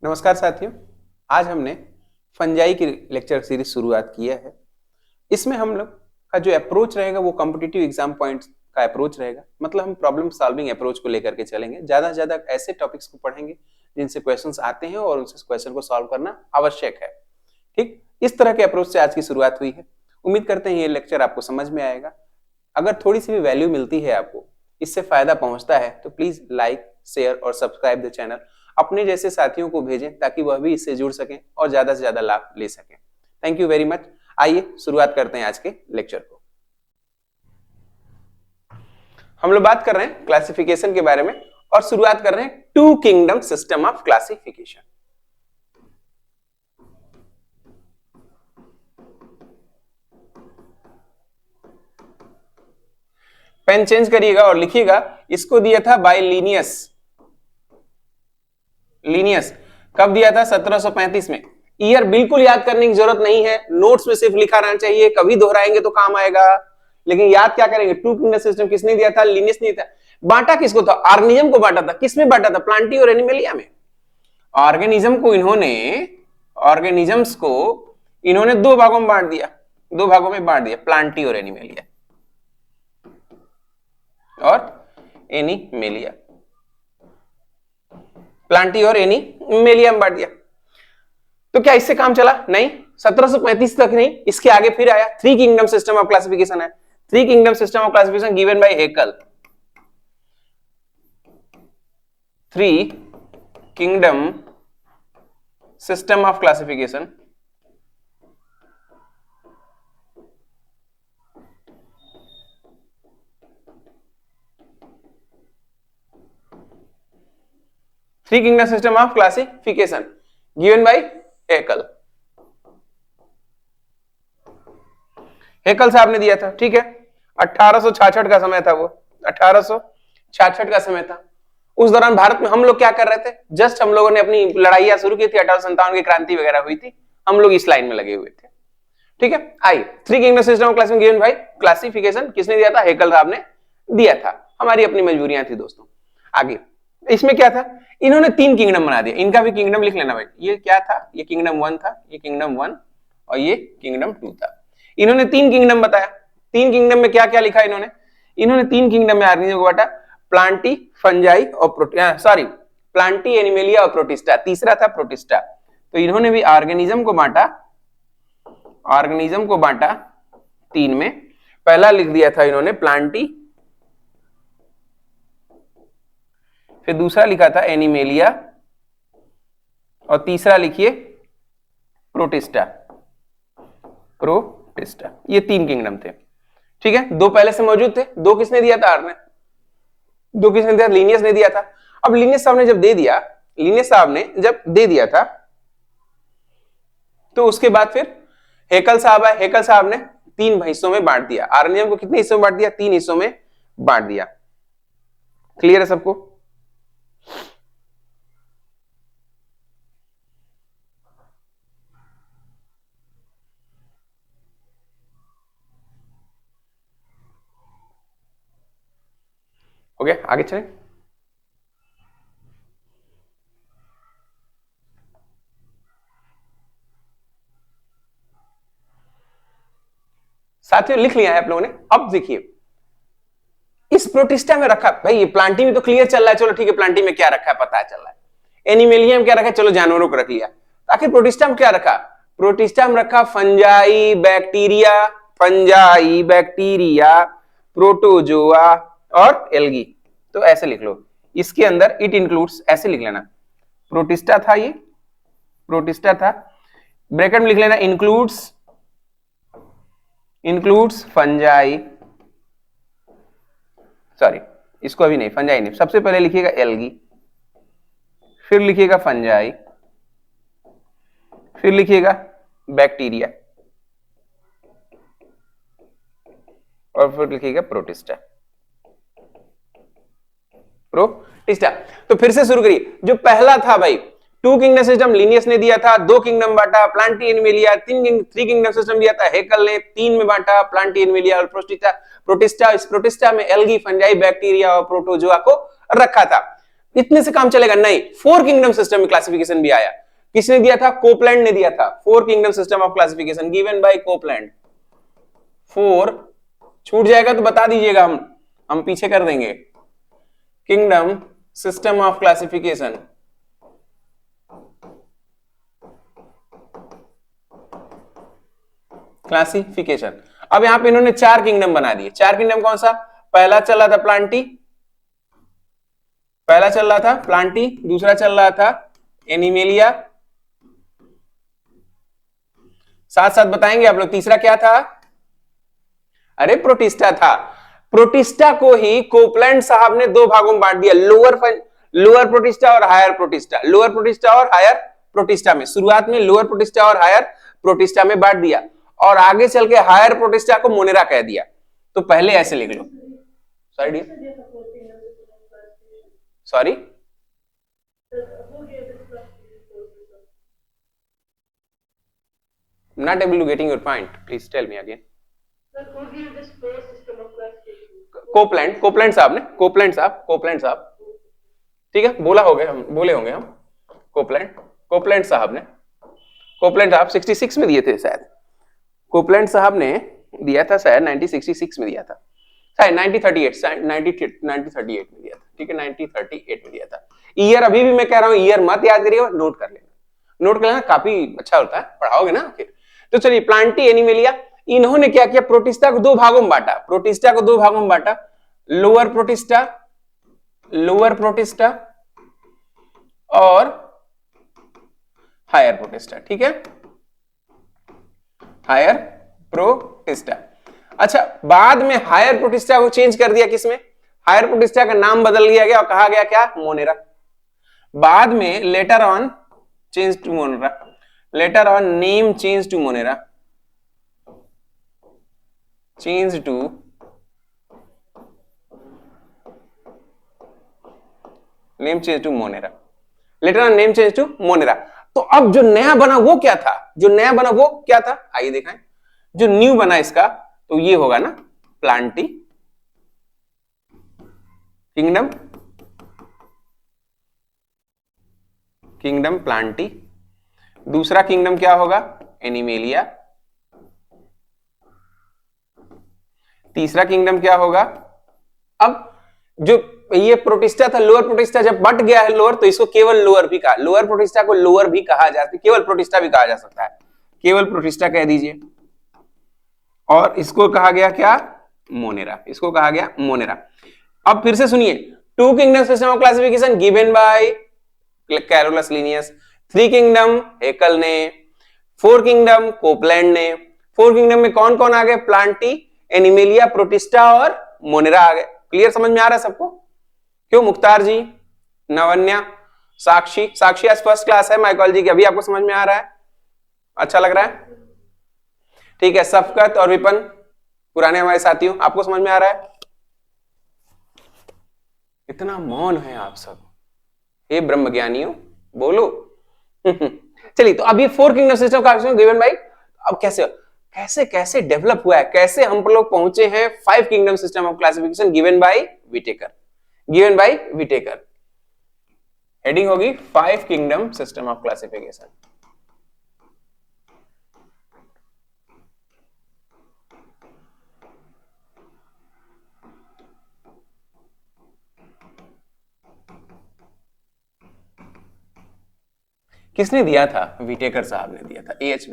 नमस्कार साथियों, आज हमने फंजाई की लेक्चर सीरीज शुरुआत किया है। इसमें हम लोग का जो अप्रोच रहेगा वो कॉम्पिटिटिव एग्जाम पॉइंट्स का अप्रोच रहेगा। मतलब हम प्रॉब्लम सॉल्विंग अप्रोच को लेकर के चलेंगे। ज्यादा से ज्यादा ऐसे टॉपिक्स को पढ़ेंगे जिनसे क्वेश्चंस आते हैं और उनसे क्वेश्चन को सॉल्व करना आवश्यक है। ठीक, इस तरह के अप्रोच से आज की शुरुआत हुई है। उम्मीद करते हैं ये लेक्चर आपको समझ में आएगा। अगर थोड़ी सी भी वैल्यू मिलती है, आपको इससे फायदा पहुंचता है, तो प्लीज लाइक, शेयर और सब्सक्राइब द चैनल। अपने जैसे साथियों को भेजें ताकि वह भी इससे जुड़ सकें और ज्यादा से ज्यादा लाभ ले सकें। Thank you very much. आइए शुरुआत करते हैं आज के लेक्चर को। हम लोग बात कर रहे हैं क्लासिफिकेशन के बारे में और शुरुआत कर रहे हैं two kingdom system of classification. Pen change करिएगा और लिखिएगा, इसको दिया था बाय लीनियस। कब दिया था? 1735 में। ईयर बिल्कुल याद करने की जरूरत नहीं है, नोट्स में सिर्फ लिखा रहना चाहिए। कभी दोहराएंगे तो काम आएगा, लेकिन याद क्या करेंगे? टू किंगडम सिस्टम किसने दिया था? लीनियस ने दिया था। बांटा किसको था? ऑर्गेनिज्म को बांटा था। किसमें बांटा था? प्लांटी और एनिमलिया में। ऑर्गेनिज्म्स को इन्होंने दो भागों में बांट दिया, प्लांटी और एनिमलिया प्लांटी और एनिमेलिया में बांट दिया। तो क्या इससे काम चला? नहीं। 1735 तक नहीं, इसके आगे फिर आया। Three kingdom system of classification है। Three kingdom system of classification given by Haeckel. Three kingdom system of classification three kingdom system of classification given by Haeckel. Haeckel साहब ने दिया था। ठीक है, 1866 का समय था वो। 1866 का समय था। उस दौरान भारत में हम लोग क्या कर रहे थे? जस्ट हम लोगों ने अपनी लड़ाइयां शुरू की थी। 1857 की क्रांति वगैरह हुई थी, हम लोग इस लाइन में लगे हुए थे। ठीक है, आइए। Three kingdom system of classification given bye classification किसने दिया था? हेकल साहब ने दिया था। हमारी अपनी मजबूरियां थी दोस्तों। आगे इसमें क्या था? इन्होंने तीन किंगडम बना दिया। इनका भी किंगडम लिख लेना भाई। ये क्या था? ये किंगडम 1 था, ये किंगडम 1 और ये किंगडम 2 था। इन्होंने तीन किंगडम बताया। तीन किंगडम में क्या क्या लिखा इन्होंने तीन किंगडम में ऑर्गेनिज्म को बांटा, प्लांटी, फंजाई और प्लांटी, एनिमेलिया और प्रोटिस्टा। तीसरा था प्रोटिस्टा। तो इन्होंने भी ऑर्गेनिज्म को बांटा तीन में। पहला लिख दिया था इन्होंने प्लांटी, फिर दूसरा लिखा था एनिमेलिया और तीसरा लिखिए प्रोटिस्टा। ये तीन किंगडम थे। ठीक है, दो पहले से मौजूद थे। दो किसने दिया था? लीनियस ने दिया था। अब लीनियस साहब ने जब दे दिया था तो उसके बाद फिर हेकल साहब आए। हेकल साहब ने तीन हिस्सों में बांट दिया। ऑर्गेनिज्म को कितने हिस्सों में बांट दिया? तीन हिस्सों में बांट दिया। क्लियर है सबको? हो गया? आगे चलें। साथियों लिख लिया है आप लोगों ने। अब देखिए, इस प्रोटिस्टा में रखा भाई, ये प्लांटी में तो क्लियर चल रहा है। चलो ठीक है, प्लांटी में क्या रखा है पता चल रहा है। एनिमेलिया में क्या रखा है? चलो जानवरों को रख लिया। आखिर प्रोटिस्टा में क्या रखा? प्रोटिस्टा में रखा फंजाई, बैक्टीरिया, प्रोटोजोआ और एल्गी। तो ऐसे लिख लो। इसके अंदर इट इंक्लूड्स, ऐसे लिख लेना। प्रोटिस्टा था, ब्रैकेट में लिख लेना इंक्लूड्स फंजाई, सॉरी इसको अभी नहीं, फंजाई नहीं, सबसे पहले लिखिएगा एल्गी, फिर लिखिएगा फंजाई, फिर लिखिएगा बैक्टीरिया और फिर लिखिएगा प्रोटिस्टा। तो फिर से शुरू करिए। जो पहला था भाई, टू किंगडम सिस्टम लीनियस ने दिया था। दो किंगडम बांटा, Plantae, animalia. Three kingdom system दिया था हेकल ने, तीन में बांटा, प्लांटी, एनिमेलिया और प्रोटिस्टा। इस प्रोटिस्टा में एल्गी, फंजाई, बैक्टीरिया और प्रोटोजोआ को रखा था। इतने से काम चलेगा नहीं, 4 किंगडम सिस्टम में क्लासिफिकेशन भी आया। किसने दिया था? कोपलैंड ने दिया था। 4 kingdom system of classification given bye Copeland. 4 छूट जाएगा तो बता दीजिएगा, हम पीछे कर देंगे। Kingdom system of classification, classification. अब यहां पे इन्होंने 4 किंगडम बना दिए। 4 किंगडम कौन सा? पहला चल रहा था प्लांटी, दूसरा चल रहा था एनिमेलिया, साथ साथ बताएंगे आप लोग तीसरा क्या था? अरे प्रोटिस्टा था। प्रोटिस्टा को ही कोपलैंड साहब ने 2 भागों में बांट दिया, लोअर प्रोटिस्टा और हायर प्रोटिस्टा। लोअर प्रोटिस्टा और हायर प्रोटिस्टा में, शुरुआत में लोअर प्रोटिस्टा और हायर प्रोटिस्टा में बांट दिया, और आगे चल के हायर प्रोटिस्टा को मोनेरा कह दिया। तो पहले ऐसे लिख लो। Sorry not able to getting your point, please tell me again. Copeland साहब ने, कोपलैंड साहब, ठीक है, बोले होंगे हम। कोपलैंड साहब 66 में दिए थे शायद। कोपलैंड साहब ने दिया था शायद 1966 में दिया था, शायद 1938 में दिया था, ठीक है, 1938 में दिया था। ईयर अभी भी मैं कह रहा हूं, ईयर मत याद करिए, नोट कर लेना, काफी अच्छा होता है, पढ़ाओगे ना फिर। तो चलिए, प्लांटी एनिमेलिया, इन्होंने क्या किया? प्रोटिस्टा को 2 भागों में बांटा, लोअर प्रोटिस्टा और हायर प्रोटिस्टा, ठीक है, हायर प्रोटिस्टा। अच्छा, बाद में हायर प्रोटिस्टा को चेंज कर दिया, किसमें? हायर प्रोटिस्टा का नाम बदल दिया गया और कहा गया क्या? मोनेरा। बाद में later on change to Monera, name change to Monera, later on name change to Monera. तो अब जो नया बना वो क्या था? आइए देखें, जो न्यू बना इसका, तो ये होगा ना प्लांटी किंगडम प्लांटी। दूसरा किंगडम क्या होगा? एनिमेलिया। तीसरा किंगडम क्या होगा? अब जो ये प्रोटिस्टा था, लोअर प्रोटिस्टा, जब बट गया है लोअर, तो इसको केवल लोअर प्रोटिस्टा को लोअर भी कहा जा सकता है, केवल प्रोटिस्टा भी कहा जा सकता है, केवल प्रोटिस्टा कह दीजिए। और इसको कहा गया क्या? मोनेरा। अब फिर से सुनिए, 2 kingdom system of classification given bye Carolus Linnaeus, 3 kingdom Haeckel ने, 4 किंगडम कोपलैंड ने। 4 किंगडम में कौन कौन आ गए? प्लांटी, एनिमेलिया, प्रोटिस्टा और मोनेरा आ गए। क्लियर, समझ में आ रहा है सबको? क्यों मुख्तार जी, नवन्या, साक्षी आज फर्स्ट क्लास है माइकोलॉजी की, अभी आपको समझ में आ रहा है? अच्छा लग रहा है? ठीक है, सफकत और विपन, पुराने हमारे साथियों, आपको समझ में आ रहा है? इतना मौन है आप सब, हे ब्रह्मज्ञानियों, बोलो। चलिए, तो अब ये 4 किंगडम सिस्टम का गिवन बाय, अब कैसे डेवलप हुआ है, कैसे हम लोग पहुंचे हैं 5 kingdom system of classification given by Whittaker. Heading होगी 5 किंगडम सिस्टम ऑफ क्लासिफिकेशन। किसने दिया था? विटेकर साहब ने दिया था, एच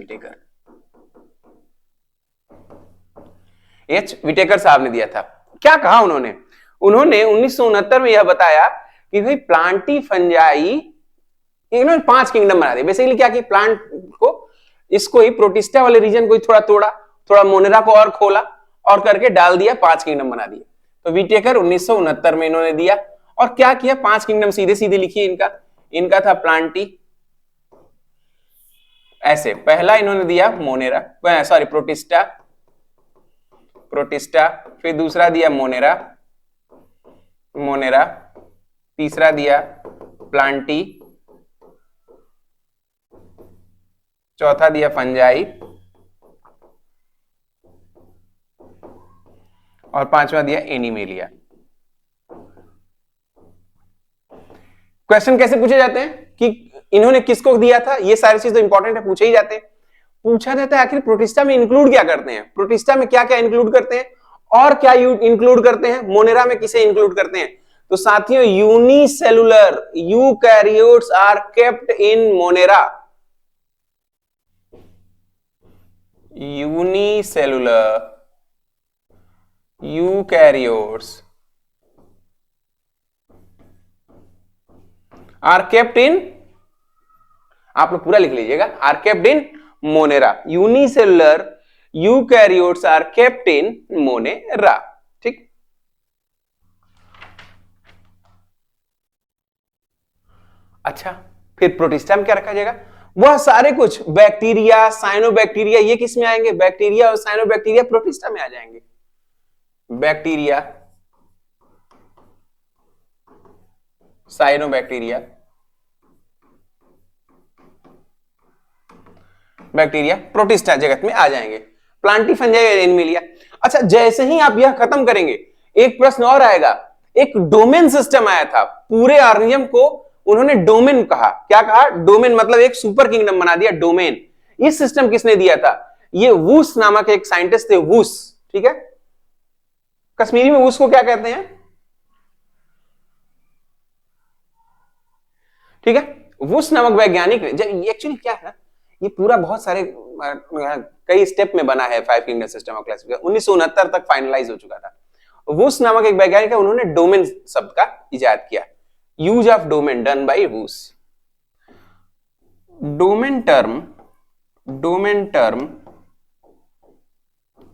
विटेकर साहब ने दिया था। क्या कहा उन्होंने? 1969 में यह बताया कि भाई प्लांटी फंजाई, इन्होंने 5 किंगडम बना दिए। बेसिकली क्या कि प्लांट को, इसको ही प्रोटिस्टा वाले रीजन को ही थोड़ा तोड़ा, थोड़ा मोनेरा को और खोला और करके डाल दिया, 5 किंगडम बना दिए। तो विटेकर 1969 में इन्होंने दिया, और क्या किया? 5 किंगडम सीधे सीधे लिखिए इनका था प्लांटी, ऐसे पहला इन्होंने दिया मोनेरा, सॉरी प्रोटिस्टा, फिर दूसरा दिया मोनेरा, तीसरा दिया प्लांटी, चौथा दिया फंजाई, और 5वां दिया एनिमेलिया। क्वेश्चन कैसे पूछे जाते हैं कि इन्होंने किसको दिया था, ये सारी चीज तो इंपॉर्टेंट है, पूछे ही जाते हैं। पूछा जाता है आखिर प्रोटिस्टा में इंक्लूड क्या करते हैं, प्रोटिस्टा में क्या क्या इंक्लूड करते हैं और क्या इंक्लूड करते हैं, मोनेरा में किसे इंक्लूड करते हैं। तो साथियों, unicellular eukaryotes are kept in Monera. Unicellular eukaryotes are kept in, आप लोग पूरा लिख लीजिएगा, are kept in Monera. Unicellular eukaryotes are kept in Monera. ठीक, अच्छा फिर प्रोटिस्टा में क्या रखा जाएगा, वह सारे कुछ बैक्टीरिया साइनोबैक्टीरिया, ये किस में आएंगे, बैक्टीरिया और साइनोबैक्टीरिया प्रोटिस्टा में आ जाएंगे। बैक्टीरिया साइनोबैक्टीरिया, बैक्टीरिया प्रोटिस्टा जगत में आ जाएंगे। प्लांटिफंजाई और एनिमेलिया। अच्छा, जैसे ही आप यह खत्म करेंगे, एक प्रश्न और आएगा। एक डोमेन सिस्टम आया था, पूरे ऑर्गेनिज्म को उन्होंने डोमेन कहा। क्या कहा, डोमेन, मतलब एक सुपर किंगडम बना दिया, डोमेन। इस सिस्टम किसने दिया था, ये वुस नामक एक साइंटिस्ट थे, वुस। ठीक है, कश्मीरी में वुस को क्या कहते हैं, ठीक है, वुस नामक वैज्ञानिक। एक्चुअली क्या है, ये पूरा बहुत सारे कई स्टेप में बना है five kingdom system of classification. 1969 तक फाइनलाइज हो चुका था। वुस नामक एक वैज्ञानिक है, उन्होंने डोमेन शब्द का इजाद किया। Use of domain done by Woese. Domain term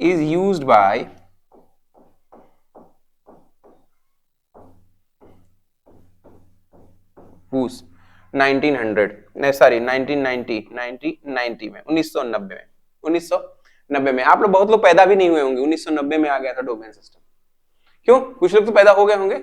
is used by Woese 1990 में, 1990 में। आप लोग बहुत लोग पैदा भी नहीं हुए होंगे, 1990 में आ गया था डोमेन सिस्टम। क्यों, कुछ लोग तो पैदा हो गए होंगे।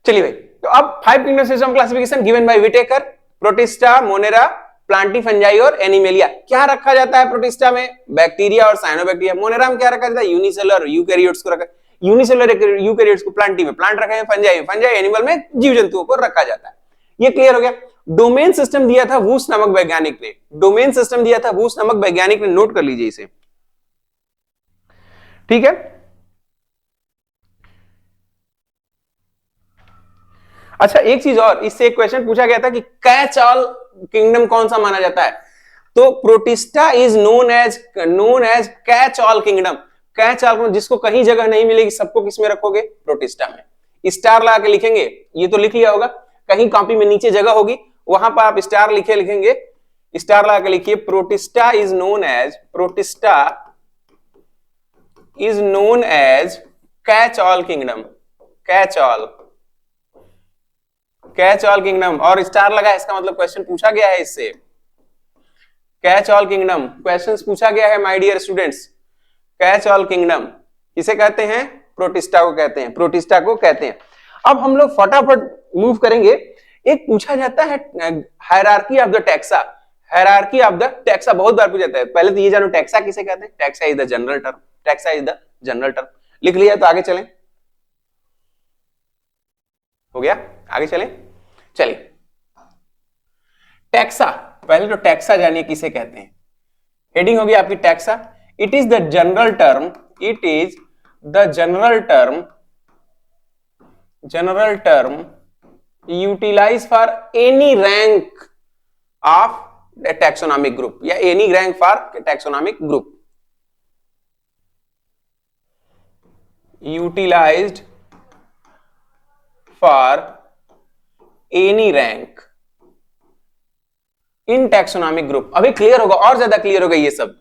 चलिए भाई, तो अब five kingdom system classification given by Whittaker, Protista, Monera, Plantae Fungi और एनिमेलिया। क्या रखा जाता है प्रोटिस्टा में, बैक्टीरिया और साइनोबैक्टीरिया। मोनेरा में क्या रखा जाता है, यूनिसेलुलर यूकैरियोट्स को रखा, यूनिसेलुलर यूकैरियोट्स को प्लांटी में प्लांट रखा है, फंजाई फंजाई एनिमल में जीव जंतुओं को रखा जाता है। ये क्लियर हो गया। डोमेन सिस्टम दिया था वुस नामक वैज्ञानिक ने, डोमेन सिस्टम दिया था वुस नामक वैज्ञानिक ने, नोट कर लीजिए इसे। ठीक है, अच्छा एक चीज और, इससे एक क्वेश्चन पूछा गया था कि कैच ऑल किंगडम कौन सा माना जाता है, तो Protista is known as catch all kingdom. Catch all, जिसको कहीं जगह नहीं मिलेगी, सबको किस में रखोगे, प्रोटिस्टा में। स्टार लगा के लिखेंगे, ये तो लिख लिया होगा, कहीं कॉपी में नीचे जगह होगी, वहां पर आप स्टार लिखेंगे, स्टार लगा के लिखिए, Protista is known as catch all kingdom, catch all kingdom, और स्टार लगा, इसका मतलब क्वेश्चन पूछा गया है इससे। कैच ऑल किंगडम क्वेश्चंस पूछा गया है my dear students. Catch all kingdom किसे कहते हैं, प्रोटिस्टा को कहते हैं, प्रोटिस्टा को कहते हैं। अब हम लोग फटाफट मूव करेंगे। एक पूछा जाता है hierarchy of the taxa, hierarchy of the taxa बहुत बार पूछा जाता है। पहले तो ये जानो टैक्सा किसे कहते हैं, taxa is the general term, taxa is the general term. लिख लिया तो आगे चलें, हो गया, आगे चलें। चलिए, टैक्सा, पहले तो टैक्सा जानिए किसे कहते हैं। हेडिंग होगी आपकी taxa. It is the general term, it is the general term utilize for any rank of taxonomic group, या any rank for taxonomic group, utilized for any rank in taxonomic group. अभी clear होगा, और ज्यादा clear होगा ये सब।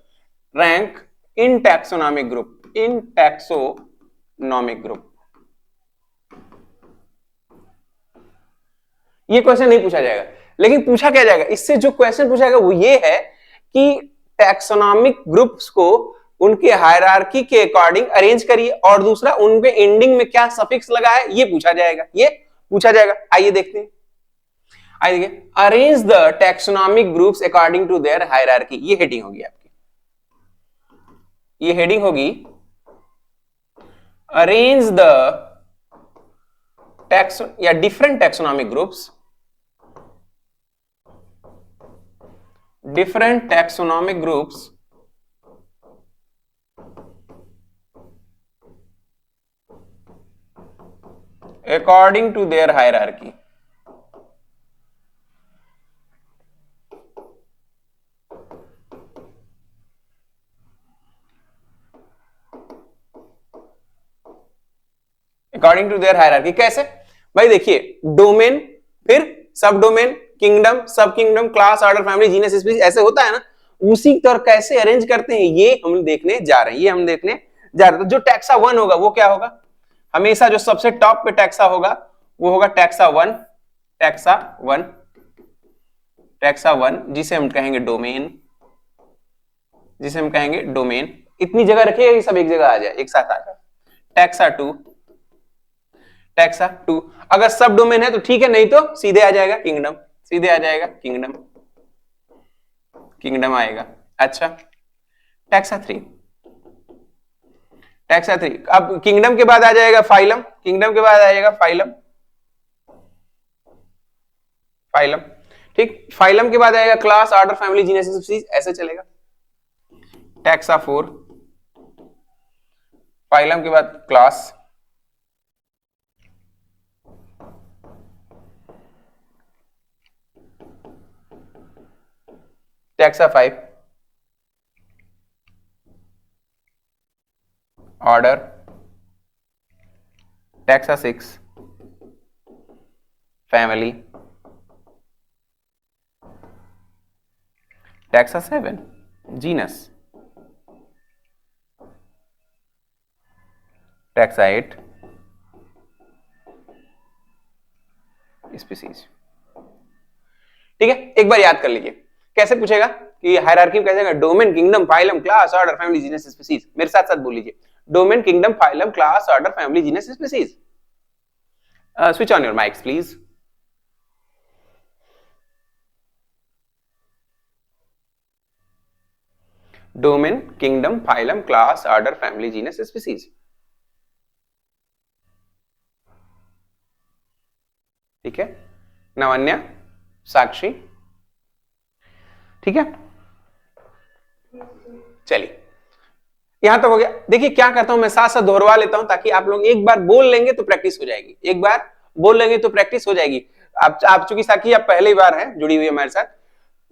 Rank in taxonomic group, in taxonomic group. ये question नहीं पूछा जाएगा, लेकिन पूछा क्या जाएगा, इससे जो क्वेश्चन पूछा जाएगा वो ये है कि टैक्सोनॉमिक ग्रुप्स को उनके हायरार्की के अकॉर्डिंग अरेंज करिए, और दूसरा उनके एंडिंग में क्या सफिक्स लगा है ये पूछा जाएगा, ये पूछा जाएगा। आइए देखते हैं, आइए देखिए, arrange the taxonomic groups according to their hierarchy, ये हेडिंग होगी आपकी, ये हेडिंग होगी अरेंज द टैक्स या different taxonomic groups, different taxonomic groups according to their hierarchy. According to their hierarchy कैसे भाई? देखिए, डोमेन, फिर सब डोमेन, किंगडम, सब kingdom, class, order, family, genus, species, ऐसे होता है ना, उसी तरह कैसे अरेंज करते हैं ये हम देखने जा रहे हैं। ये हम देखने जा रहे हैं। तो जो टैक्सा 1 होगा वो क्या होगा? हमेशा जो सबसे टॉप पे टैक्सा होगा वो होगा टैक्सा 1, टैक्सा 1, टैक्सा 1, जिसे हम कहेंगे डोमेन, जिसे हम कहेंगे डोमेन। इतनी जगह रखिएगा ये सब एक जगह आ जाए, एक साथ आ जाए। टैक्सा 2, टैक्सा 2, अगर सब डोमेन है तो ठीक है, नहीं तो सीधे आ जाएगा किंगडम, सीधे आ जाएगा किंगडम, किंगडम आएगा। अच्छा, टैक्सा 3, टैक्सा 3, अब किंगडम के बाद आ जाएगा फाइलम, किंगडम के बाद आ जाएगा फाइलम, फाइलम, ठीक। फाइलम के बाद आएगा class, order, family, genus, species, ऐसे चलेगा। टैक्सा 4, फाइलम के बाद class, taxa 5, order, taxa 6, family, taxa 7, genus, taxa 8, species. ठीक है, एक बार याद कर लीजिए कैसे पूछेगा कि हायरार्की में कैसे आएगा? Domain, kingdom, phylum, class, order, family, genus, species. मेरे साथ साथ बोल लीजिए, domain, kingdom, phylum, class, order, family, genus, species. Switch on your mics please. Domain, kingdom, phylum, class, order, family, genus, species. ठीक है, नवन्या, साक्षी, ठीक है, चलिए यहां तक हो गया। देखिए क्या करता हूं मैं, साथ साथ दोहरवा लेता हूं ताकि आप लोग एक बार बोल लेंगे तो प्रैक्टिस हो जाएगी, एक बार बोल लेंगे तो प्रैक्टिस हो जाएगी। आप चूंकि साक्षी आप पहली बार हैं जुड़ी हुई हमारे साथ,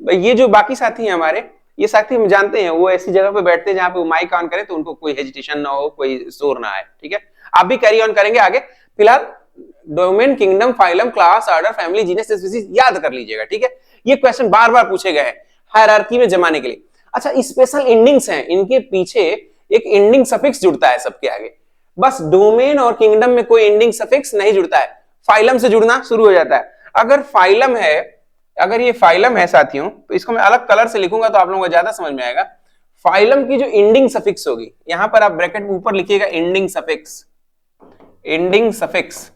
ये जो बाकी साथी हैं हमारे, ये साथी हम जानते हैं वो ऐसी जगह पे बैठते हैं जहां पे वो माइक ऑन करें तो उनको कोई हेजिटेशन ना हो, कोई शोर ना आए। ठीक है, आप भी कैरी ऑन करेंगे आगे। फिलहाल domain, kingdom, phylum, class, order, family, genus, species याद कर लीजिएगा। ठीक है, ये क्वेश्चन बार बार पूछे गए हैं हायरार्की में जमाने के लिए। अच्छा, स्पेशल एंडिंग्स हैं, इनके पीछे एक एंडिंग सफिक्स जुड़ता है सबके आगे। बस डोमेन और किंगडम में कोई एंडिंग सफिक्स नहीं जुड़ता है, फाइलम से जुड़ना शुरू हो जाता है। अगर फाइलम है, अगर ये फाइलम है साथियों, तो इसको मैं अलग कलर से लिखूंगा तो आप लोगों को ज्यादा समझ में आएगा। फाइलम की जो एंडिंग सफिक्स होगी, यहां पर आप ब्रैकेट में ऊपर लिखिएगा एंडिंग सफिक्स, एंडिंग सफिक्स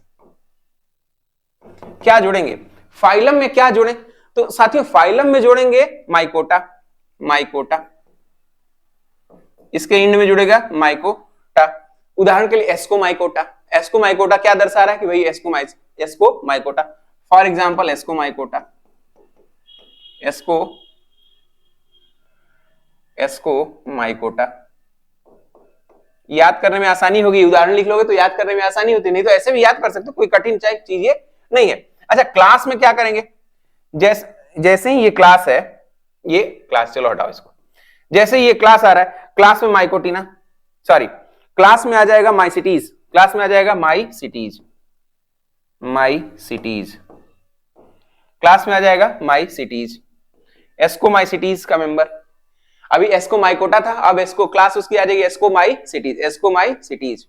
क्या जोड़ेंगे फाइलम में, क्या जोड़ें तो साथियों फाइलम में जोड़ेंगे माइकोटा, माइकोटा, इसके एंड में जुड़ेगा माइकोटा। उदाहरण के लिए एस्को माइकोटा, एस्को माइकोटा क्या दर्शा रहा है कि भाई Ascomycota, for example Ascomycota, Ascomycota. याद करने में आसानी होगी, उदाहरण लिख लोगे तो याद करने में आसानी होती, नहीं तो ऐसे भी याद कर सकते हो, कोई कठिन चीज ये नहीं है। अच्छा, क्लास में क्या करेंगे, जैसे ही ये क्लास है, ये क्लास, चलो हटाओ इसको, जैसे ही ये क्लास आ रहा है, क्लास में माइकोटिना, सॉरी क्लास में आ जाएगा माई सिटीज, क्लास में आ जाएगा माई सिटीज, माई सिटीज, क्लास में आ जाएगा माई सिटीज, एस्को माई सिटीज का मेंबर। अभी एस्को माइकोटा था, अब एस्को क्लास उसकी आ जाएगी एस्को माई सिटीज, एस्को माई सिटीज।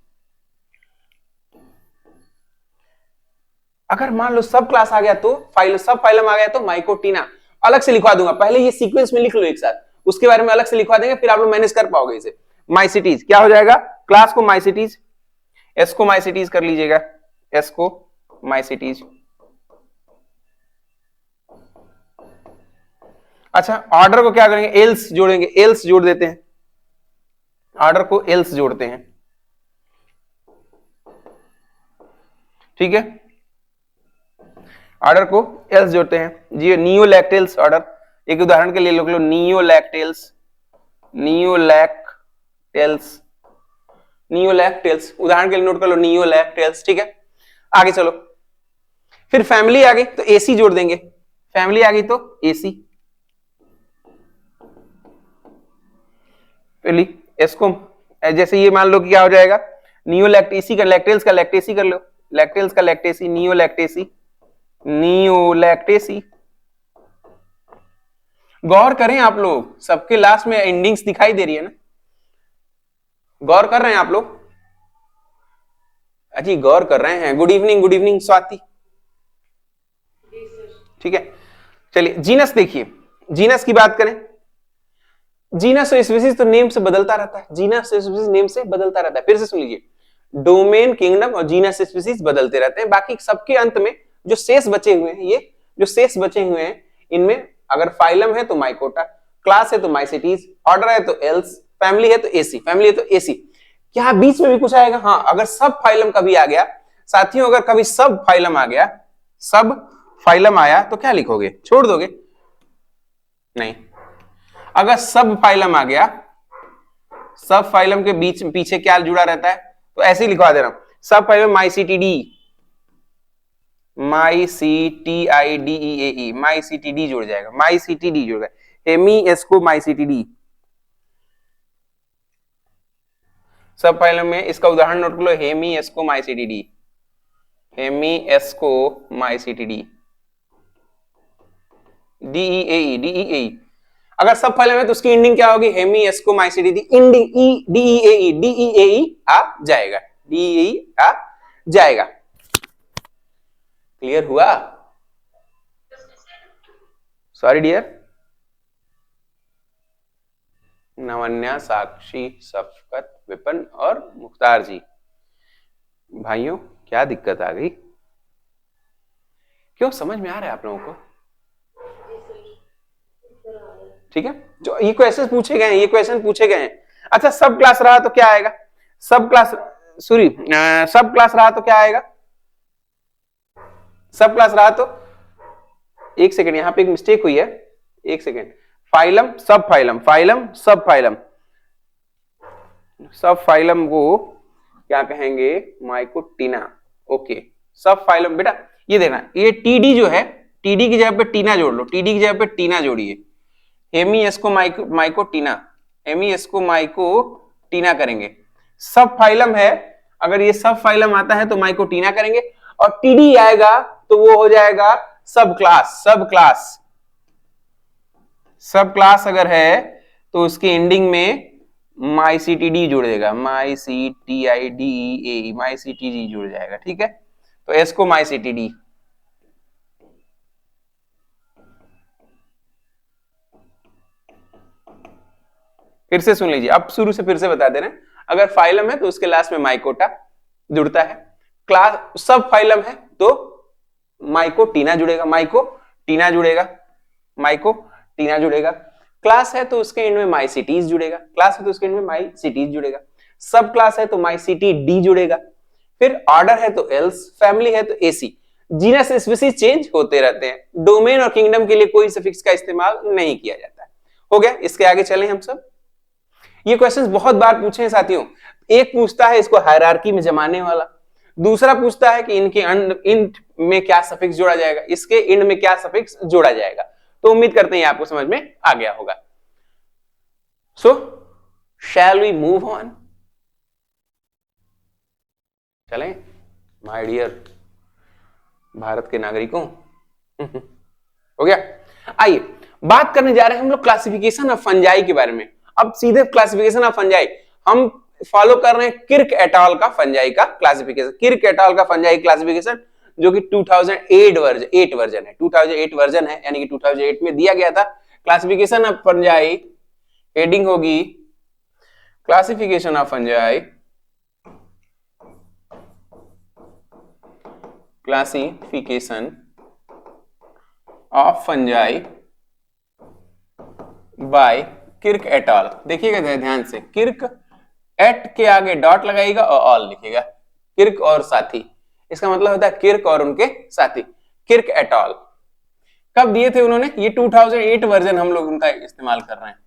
अगर मान लो सब क्लास आ गया तो सब फाइलम आ गया तो माइकोटिना। अलग से लिखवा दूंगा, पहले ये सीक्वेंस में लिख लो एक साथ, उसके बारे में अलग से लिखवा देंगे, फिर आप लोग मैनेज कर पाओगे इसे। माई सिटीज क्या हो जाएगा, क्लास को माई सिटीज, एस्को माई सिटीज कर लीजिएगा, एस्को माई सिटीज। अच्छा, ऑर्डर को क्या करेंगे, एल्स जोड़ेंगे, एल्स जोड़ देते हैं, ऑर्डर को एल्स जोड़ते हैं। ठीक है, ऑर्डर को एल्स जोड़ते हैं जी। नियोलैक्टेल्स ऑर्डर, एक उदाहरण के लिए लोग लो, नियोलैक्टेल्स, नियोलैक्टेल्स, नियोलैक्टेल्स उदाहरण के लिए नोट कर लो, नियोलैक्टेल्स। ठीक है, आगे चलो। फिर फैमिली आ गई तो एसी जोड़ देंगे, फैमिली आ गई तो एसी। इसको जैसे ये मान लो कि क्या हो जाएगा, नियोलैक्टेसी का लैक्टेल्स का लैक्टेसी कर लो, लैक्टेल्स का लैक्टेसी, नियोलैक्टेसी, नियोलैक्टेसी। गौर करें आप लोग, सबके लास्ट में एंडिंग्स दिखाई दे रही है ना, गौर कर रहे हैं आप लोग? अजी गौर कर रहे हैं। Good evening Swati. ठीक है, चलिए जीनस देखिए, जीनस की बात करें, जीनस और स्पीसीज तो नेम से बदलता रहता है, जीनस और स्पीसीज नेम से बदलता रहता है। फिर से सुन लीजिए, डोमेन, किंगडम और जीनस स्पीसीज बदलते रहते हैं। बाकी सबके अंत में जो शेष बचे हुए हैं, ये जो शेष बचे हुए हैं, इनमें अगर फाइलम है तो माइकोटा, क्लास है तो माइसिटीज, ऑर्डर है तो एल्स, फैमिली है तो एसी, फैमिली है तो एसी। क्या बीच में भी कुछ आएगा? हाँ, अगर सब फाइलम कभी आ गया साथियों, अगर कभी सब फाइलम आ गया, सब फाइलम आया तो क्या लिखोगे? छोड़ दोगे? नहीं, अगर सब फाइलम आ गया, सब फाइलम के बीच पीछे क्या जुड़ा रहता है, तो ऐसे ही लिखवा दे रहा हूं, सब फाइलम माइसिटीडी, माइसिटीआईडीईए, माइसिटीडी जुड़ जाएगा, माइसिटीडी जुड़ गया, हेमी एस्को माइसिटीडी। सब फाइलम में इसका उदाहरण नोट कर लो, हेमी एस्को माइसिटीडी, हेमी एस्को माइसिटीडी, डीईएई, डीईएई। अगर सब फाइलम है तो उसकी एंडिंग क्या होगी? हेमी एस्को माइसिटीडी, एंडिंग ई डीईएई, डीईएई आ जाएगा, डीईएई आ जाएगा। क्लियर हुआ? Sorry dear. नवन्या, साक्षी, शफकत, विपिन और मुख्तार जी, भाइयों क्या दिक्कत आ गई? क्यों, समझ में आ रहा है आप लोगों को? ठीक है, जो ये क्वेश्चन पूछे गए हैं, ये क्वेश्चन पूछे गए हैं। अच्छा, सब क्लास रहा तो क्या आएगा? सब क्लास, सॉरी, सब क्लास रहा तो क्या आएगा? सब क्लास रहा तो, एक सेकेंड, यहां पे एक मिस्टेक हुई है, एक सेकेंड। फाइलम, सब फाइलम, फाइलम, सब फाइलम, सब फाइलम को क्या कहेंगे? माइकोटिना। ओके, सब फाइलम। बेटा ये देखना, ये टीडी जो है, टीडी की जगह पे टीना जोड़ लो, टीडी की जगह पे टीना जोड़िए, हेमी एस्को माइकोटिना, हेमी एस्को माइकोटिना करेंगे। सब फाइलम है, अगर ये सब फाइलम आता है तो माइकोटिना करेंगे, और टीडी आएगा तो वो हो जाएगा सब क्लास, सब क्लास। सब क्लास अगर है तो उसकी एंडिंग में माइसिटीडी जुड़ देगा, माइसिटीआईडीईए, माइसिटीडी जुड़ जाएगा। ठीक है, तो एस्को माइसिटीडी। फिर से सुन लीजिए, अब शुरू से फिर से बता दे रहे हैं। अगर फाइलम है तो उसके लास्ट में माइकोटा जुड़ता है, क्लास सब फाइलम है तो माइकोटिना जुड़ेगा, माइकोटिना जुड़ेगा, माइकोटिना जुड़ेगा। क्लास है तो उसके एंड में माइसिटीज जुड़ेगा, क्लास है तो उसके एंड में माइसिटीज जुड़ेगा। सब क्लास है तो माइसिटीडी जुड़ेगा। फिर ऑर्डर है तो एल्स, फैमिली है तो एसी। जीनस स्पीसीज चेंज होते रहते हैं, डोमेन और किंगडम के लिए कोई सफिक्स का इस्तेमाल नहीं किया जाता है। हो गया, इसके आगे चलें हम सब। ये क्वेश्चंस बहुत बार पूछे हैं साथियों। एक पूछता है इसको हायरार्की में जमाने वाला, दूसरा पूछता है कि इनके इंड में क्या सफिक्स जोड़ा जाएगा, इसके इंड में क्या सफिक्स जोड़ा जाएगा। तो उम्मीद करते हैं आपको समझ में आ गया होगा। सो शैल वी मूव ऑन? चलें माय डियर भारत के नागरिकों। हो गया, आइए बात करने जा रहे हैं हम लोग क्लासिफिकेशन ऑफ फंजाई के बारे में। अब सीधे क्लासिफिकेशन ऑफ फंजाई हम फॉलो कर रहे हैं किर्क एट अल का फंजाई का क्लासिफिकेशन, किर्क एट अल का फंजाई क्लासिफिकेशन, जो कि 2008 वर्जन है, 2008 वर्जन है, यानी कि 2008 में दिया गया था। क्लासिफिकेशन ऑफ फंजाई, हेडिंग होगी classification of fungi, classification of fungi by Kirk et al. देखिएगा ध्यान से, किर्क एट के आगे डॉट लगाएगा और ऑल लिखेगा, किर्क और साथी। इसका मतलब होता है किर्क और उनके साथी। Kirk et al. कब दिए थे उन्होंने? ये 2008 वर्जन हम लोग उनका इस्तेमाल कर रहे हैं,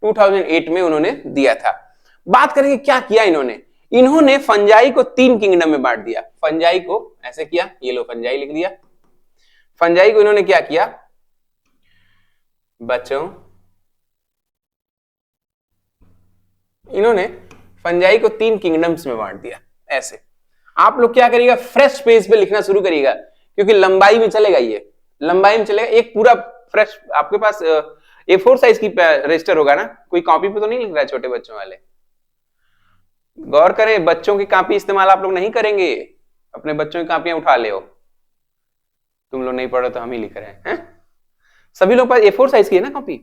2008 में उन्होंने दिया था। बात करेंगे क्या किया इन्होंने। इन्होंने फंजाई को 3 किंगडम में बांट दिया। फंजाई को ऐसे किया, ये लो फंजाई लिख दिया। फंजाई को इन्होंने क्या किया बच्चों, इन्होंने फंजाई को 3 किंगडम्स में बांट दिया। ऐसे आप लोग क्या करिएगा, फ्रेश पेज पे लिखना शुरू करिएगा, क्योंकि लंबाई में चलेगा, ये लंबाई में चलेगा। एक पूरा फ्रेश, आपके पास A4 साइज की रजिस्टर होगा ना, कोई कॉपी पे तो नहीं लिख रहा है छोटे बच्चों वाले। गौर करें, बच्चों की कॉपी इस्तेमाल आप लोग नहीं करेंगे, अपने बच्चों की कॉपियां उठा ले। तुम लोग नहीं पढ़ो तो हम ही लिख रहे हैं। सभी लोग पास A4 साइज की है ना कॉपी,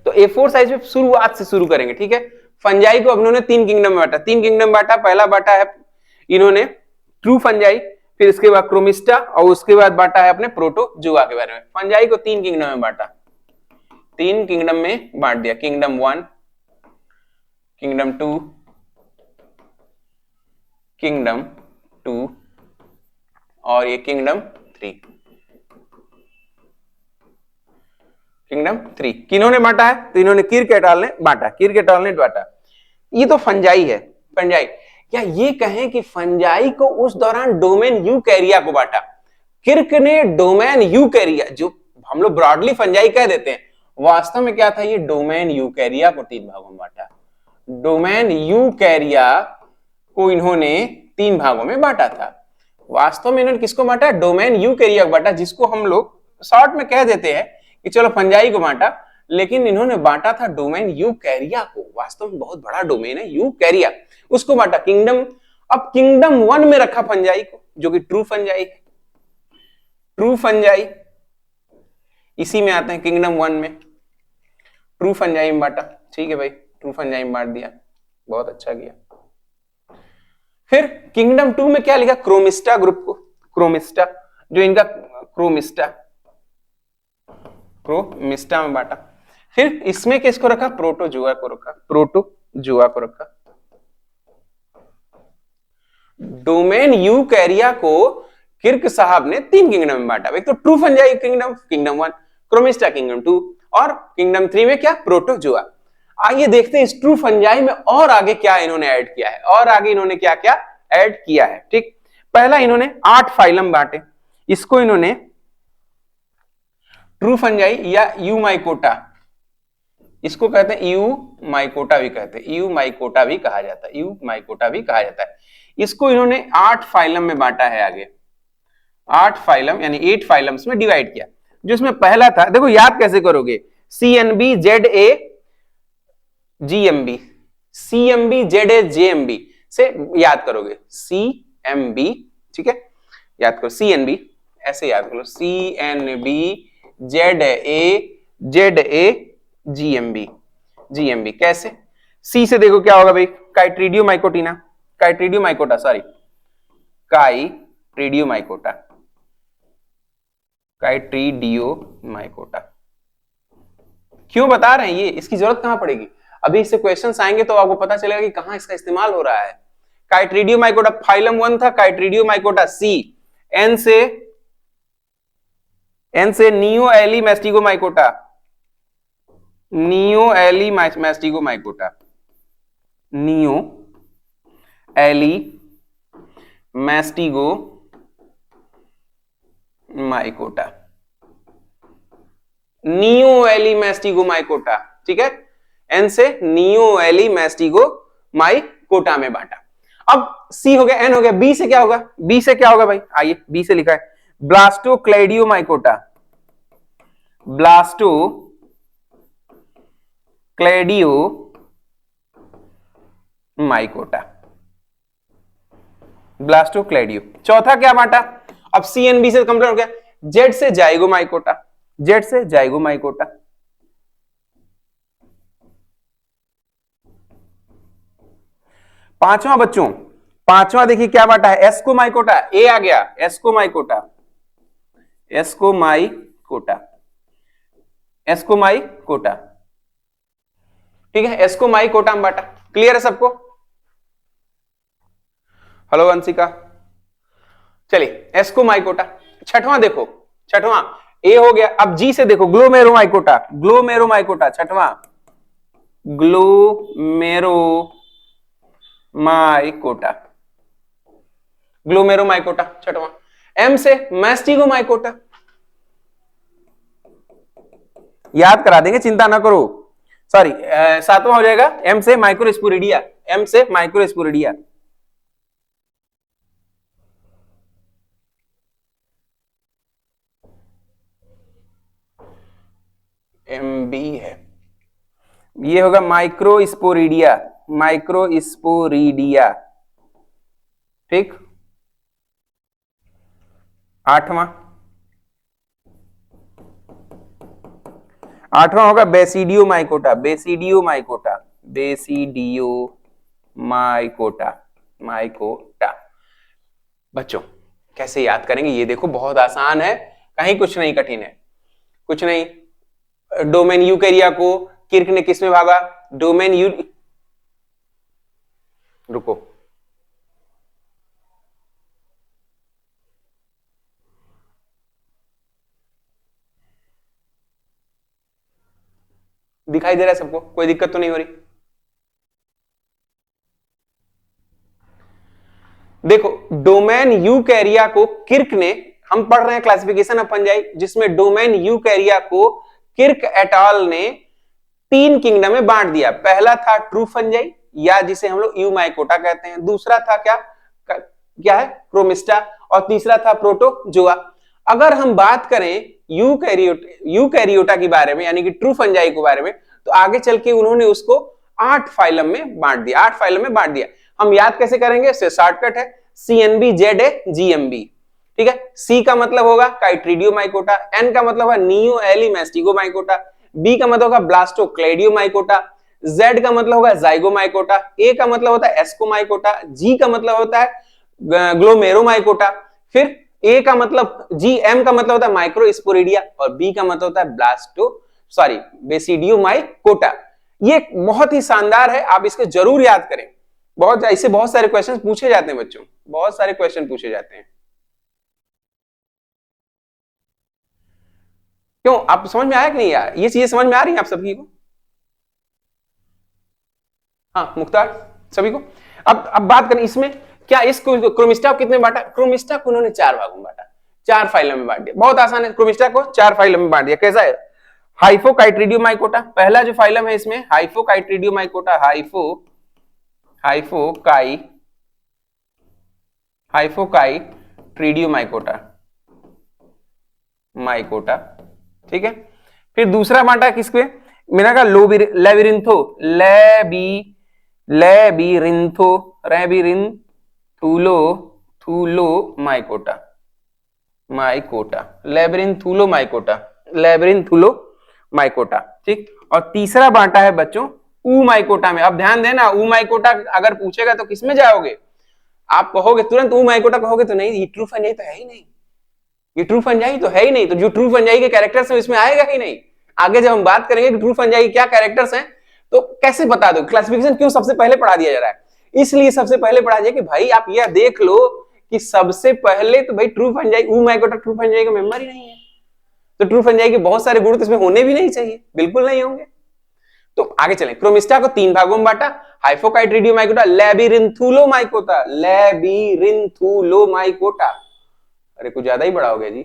तो A4 साइज में शुरुआत से शुरू करेंगे, ठीक है। फंजाई को अब उन्होंने 3 किंगडम में बांटा। 3 किंगडम बांटा, पहला बांटा है इन्होंने ट्रू फंजाई, फिर इसके बाद क्रोमिस्टा, और उसके बाद बांटा है अपने प्रोटोजुआ के बारे में। फंजाई को 3 किंगडम में बांटा, 3 किंगडम में बांट दिया। किंगडम 1, किंगडम 2, किंगडम 2 और ये किंगडम 3। किंगडम 3 किन्होंने बांटा है? तो इन्होंने किर्क एट ऑल ने बांटा, किर्क एट ऑल ने बांटा। ये तो फंजाई है, फंजाई। क्या ये कहें कि फंजाई को उस दौरान डोमेन यूकैरिया को बांटा। किर्क ने डोमेन यूकैरिया, जो हम लोग ब्रॉडली फंजाई कह देते हैं, वास्तव में क्या था, ये डोमेन यूकैरिया को 3 भागों में बांटा। डोमेन यूकैरिया को इन्होंने 3 भागों में बांटा था। वास्तव में इन्होंने किसको बांटा? डोमेन यूकैरिया को बांटा, जिसको हम लोग शॉर्ट में कह देते हैं कि चलो फंजाई को बांटा, लेकिन इन्होंने बांटा था डोमेन यूकैरिया को। वास्तव में बहुत बड़ा डोमेन है यूकैरिया, उसको बांटा किंगडम। अब किंगडम 1 में रखा फंजाई को, जो कि ट्रू फंजाई है। ट्रू फंजाई इसी में आते हैं, किंगडम 1 में ट्रू फंजाई में बांटा। ठीक है भाई, ट्रू फंजाई में बांट दिया, बहुत अच्छा किया। फिर किंगडम 2 में क्या लिखा? क्रोमिस्टा ग्रुप को, क्रोमिस्टा जो इनका क्रोमिस्टा में बांटा। फिर इसमें किसको रखा? प्रोटोजुआ को रखा, प्रोटोजुआ को रखा। डोमेन यूकैरिया को किर्क साहब ने 3 किंगडम में बांटा। एक तो true fungi kingdom, kingdom 1, Chromista kingdom 2, और किंगडम 3 में क्या? प्रोटोजुआ। आइए देखते हैं इस ट्रू फंजाई में और आगे क्या इन्होंने ऐड किया है, और आगे इन्होंने क्या क्या ऐड किया है। ठीक, पहला इन्होंने 8 फाइलम बांटे। इसको इन्होंने ट्रू फंजाई या यू माइकोटा, इसको कहते हैं यू माइकोटा भी कहते हैं, यू माइकोटा भी कहा जाता है, यू माइकोटा भी कहा जाता है। इसको इन्होंने 8 फाइलम में बांटा है। आगे 8 फाइलम यानी 8 फाइलम्स में डिवाइड किया। जो इसमें पहला था, देखो याद कैसे करोगे, CNB ZA GMB, CMB ZA JMB से याद करोगे, CMB, ठीक है, याद करो CNB, ऐसे याद करो, CNB ZA GMB। कैसे? C से देखो क्या होगा भाई, काइट्रीडियोमाइकोटिना, काइट्रीडियोमाइकोटा, सॉरी काइट्रीडियोमाइकोटा, काइट्रीडियोमाइकोटा। क्यों बता रहे हैं ये, इसकी जरूरत कहां पड़ेगी, अभी इससे क्वेश्चंस आएंगे तो आपको पता चलेगा कि कहां इसका इस्तेमाल हो रहा है। काइट्रीडियोमाइकोटा फाइलम 1 था, काइट्रीडियोमाइकोटा C। N से Neocallimastigomycota, Neocallimastigomycota, Neocallimastigomycota, Neocallimastigomycota, ठीक है। एन से नियो एली मैस्टिगोमाइकोटा में बांटा। अब C हो गया, N हो गया, B से क्या होगा? B से क्या होगा भाई, आइए B से लिखा है ब्लास्टोक्लेडियोमाइकोटा, ब्लास्टोक्लेडियोमाइकोटा, ब्लास्टोक्लेडियो। चौथा क्या बांटा? अब CNB से कंप्लीट हो गया, Z से जाइगोमाइकोटा, Z से जाइगोमाइकोटा। पांचवा बच्चों, पांचवा देखिए क्या बांटा है, एस्कोमाइकोटा, A आ गया, एस्कोमाइकोटा, एस्कोमाइकोटा, एस्कोमाइकोटा, ठीक है, एस्कोमाइकोटा में बांटा। क्लियर है सबको? हेलो अंशिका, चलिए एस्कोमाइकोटा। छठवां देखो, छठवां ए हो गया। अब जी से देखो, ग्लोमेरुमाइकोटा, ग्लोमेरुमाइकोटा छठवां, ग्लोमेरुमाइकोटा, ग्लोमेरुमाइकोटा छठवां। एम से मैस्टिगोमाइकोटा, याद करा देंगे, चिंता ना करो। सॉरी, सातवां हो जाएगा एम से माइक्रोस्पोरिडिया, एम से माइक्रोस्पोरिडिया। एम बी है, ये होगा माइक्रोस्पोरिडिया, माइक्रोस्पोरिडिया। ठीक, आठवां, आठवां होगा बेसिडियोमाइकोटा, बेसिडियोमाइकोटा, बेसिडियोमाइकोटा, माइकोटा। बच्चों कैसे याद करेंगे ये देखो, बहुत आसान है, कहीं कुछ नहीं कठिन है, कुछ नहीं। डोमेन यूकैरिया को किर्क ने किसमें भागा? डोमेन यू, रुको, दिखाई दे रहा है सबको? कोई दिक्कत तो नहीं हो रही? देखो, डोमेन यूकैरिया को किर्क ने, हम पढ़ रहे हैं क्लासिफिकेशन ऑफ फंजाई, जिसमें डोमेन यूकैरिया को किर्क एट अल ने 3 किंगडम में बांट दिया। पहला था ट्रू फंजाई, या जिसे हम लोग यूमाइकोटा कहते हैं। दूसरा था क्या क्या है? क्रोमिस्टा। और तीसरा था प्रोटोजोआ। अगर हम बात करें यूकैरियोटा के बारे में, यानी कि ट्रू फंजाई के बारे में, तो आगे चल के उन्होंने उसको 8 फाइलम में बांट दिया, 8 फाइलम में बांट दिया। हम याद कैसे करेंगे? इससे शॉर्टकट है CNB ZA GMB। ठीक है, C का मतलब होगा काइट्रीडियोमाइकोटा, N का मतलब है नियो एलिमेस्टिगोमाइकोटा, B का मतलब होगा ब्लास्टोक्लेडियोमाइकोटा, Z का मतलब होगा जाइगोमाइकोटा, A का मतलब होता है एस्कोमाइकोटा, G का मतलब होता है ग्लोमेरुमाइकोटा, फिर A का मतलब GM का मतलब होता है माइक्रोस्पोरिडिया, और B का मतलब होता है बेसिडियोमाइकोटा। ये बहुत ही शानदार है, आप इसको जरूर याद करें। बहुत ऐसे बहुत सारे क्वेश्चन पूछे जाते हैं बच्चों, बहुत सारे क्वेश्चन पूछे जाते हैं। क्यों, आप समझ में आया कि नहीं यार? ये चीजें समझ में आ रही हैं आप सभी को? हाँ मुख्तार, सभी को। अब बात करें इसमें, क्या इस क्रोमिस्टा को कितने बांटा? क्रोमिस्टा को उन्होंने 4 भागों में बांटा, 4 फाइलों में बांट दिया। बहुत आसान है, क्रोमिस्टा को 4 फाइलों में बांट दिया। कैसा है? हाइफोकाइट्रीडियोमाइकोटा, पहला जो फाइलम है इसमें हाइफोकाइट्रीडियोमाइकोटा, हाइफोकाइट्रीडियोमाइकोटा, माइकोटा। ठीक है, फिर दूसरा बांटा किसके? मैंने कहा लेबिरिंथो, थूलो माइकोटा, लेबिरिंथुलो माइकोटा। ठीक, और तीसरा बांटा है बच्चों ऊ माइकोटा में। अब ध्यान देना, ऊ माइकोटा अगर पूछेगा तो किसमें जाओगे? आप कहोगे तुरंत ऊ माइकोटा कहोगे तो नहीं, ये ट्रू फंजाई तो है ही नहीं, ये ट्रू फंजाई तो है ही नहीं, तो जो ट्रू फंजाई के कैरेक्टर्स हैं इसमें आएगा ही नहीं। आगे जब हम बात करेंगे कि ट्रू फंजाई के क्या कैरेक्टर्स हैं, तो कैसे बता दो? क्लासिफिकेशन क्यों सबसे पहले पढ़ा दिया जा रहा है? इसलिए सबसे पहले पढ़ा दिया कि भाई आप यह देख लो कि सबसे पहले तो भाई ट्रू फंजाई, ऊ माइकोटा ट्रू फंजाई का मेंबर ही नहीं है, तो ट्रू फंजाई के बहुत सारे गुण तो इसमें होने भी नहीं चाहिए, बिल्कुल नहीं होंगे। तो आगे चलें, क्रोमिस्टा को 3 भागों में बांटा, हाइफोकाइट्रीडियोमाइकोटा, लेबिरिंथुलोमाइकोटा, लेबिरिंथुलोमाइकोटा। अरे कुछ ज्यादा ही बड़ा हो गया जी।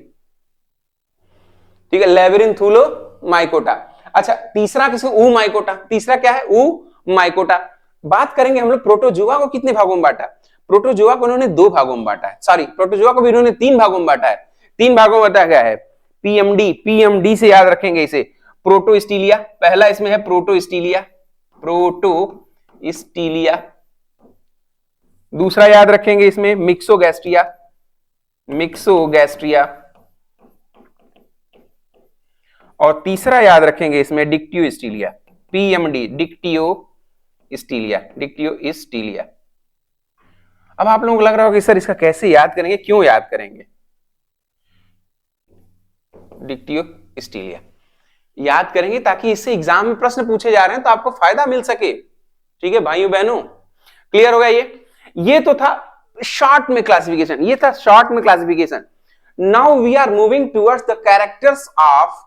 ठीक है, लेबिरिंथुलोमाइकोटा। अच्छा, तीसरा किसको? ऊ माइकोटा। तीसरा क्या है? ऊ माइकोटा। बात करेंगे हम लोग प्रोटोजोआ को कितने भागों में बांटा? प्रोटोजोआ को उन्होंने 2 भागों में बांटा है, सॉरी प्रोटोजोआ को भी उन्होंने 3 भागों में बांटा है। 3 भागों में बताया गया है। पीएमडी से याद रखेंगे इसे। प्रोटोस्टीलिया, पहला इसमें है प्रोटोस्टीलिया, दूसरा याद रखेंगे इसमें मिक्सोगैस्ट्रिया, और तीसरा याद रखेंगे इसमें डिक्टियोस्टीलिया, पीएमडी, डिक्टियोस्टीलिया। अब आप लोगों को लग रहा होगा कि सर इसका कैसे याद करेंगे, क्यों याद करेंगे? डिक्टियोस्टीलिया याद करेंगे ताकि इससे एग्जाम में प्रश्न पूछे जा रहे हैं तो आपको फायदा मिल सके। ठीक है भाइयों बहनों, क्लियर हो गया? ये तो था शॉर्ट में क्लासिफिकेशन, ये था शॉर्ट में classification. Now we are moving towards the characters of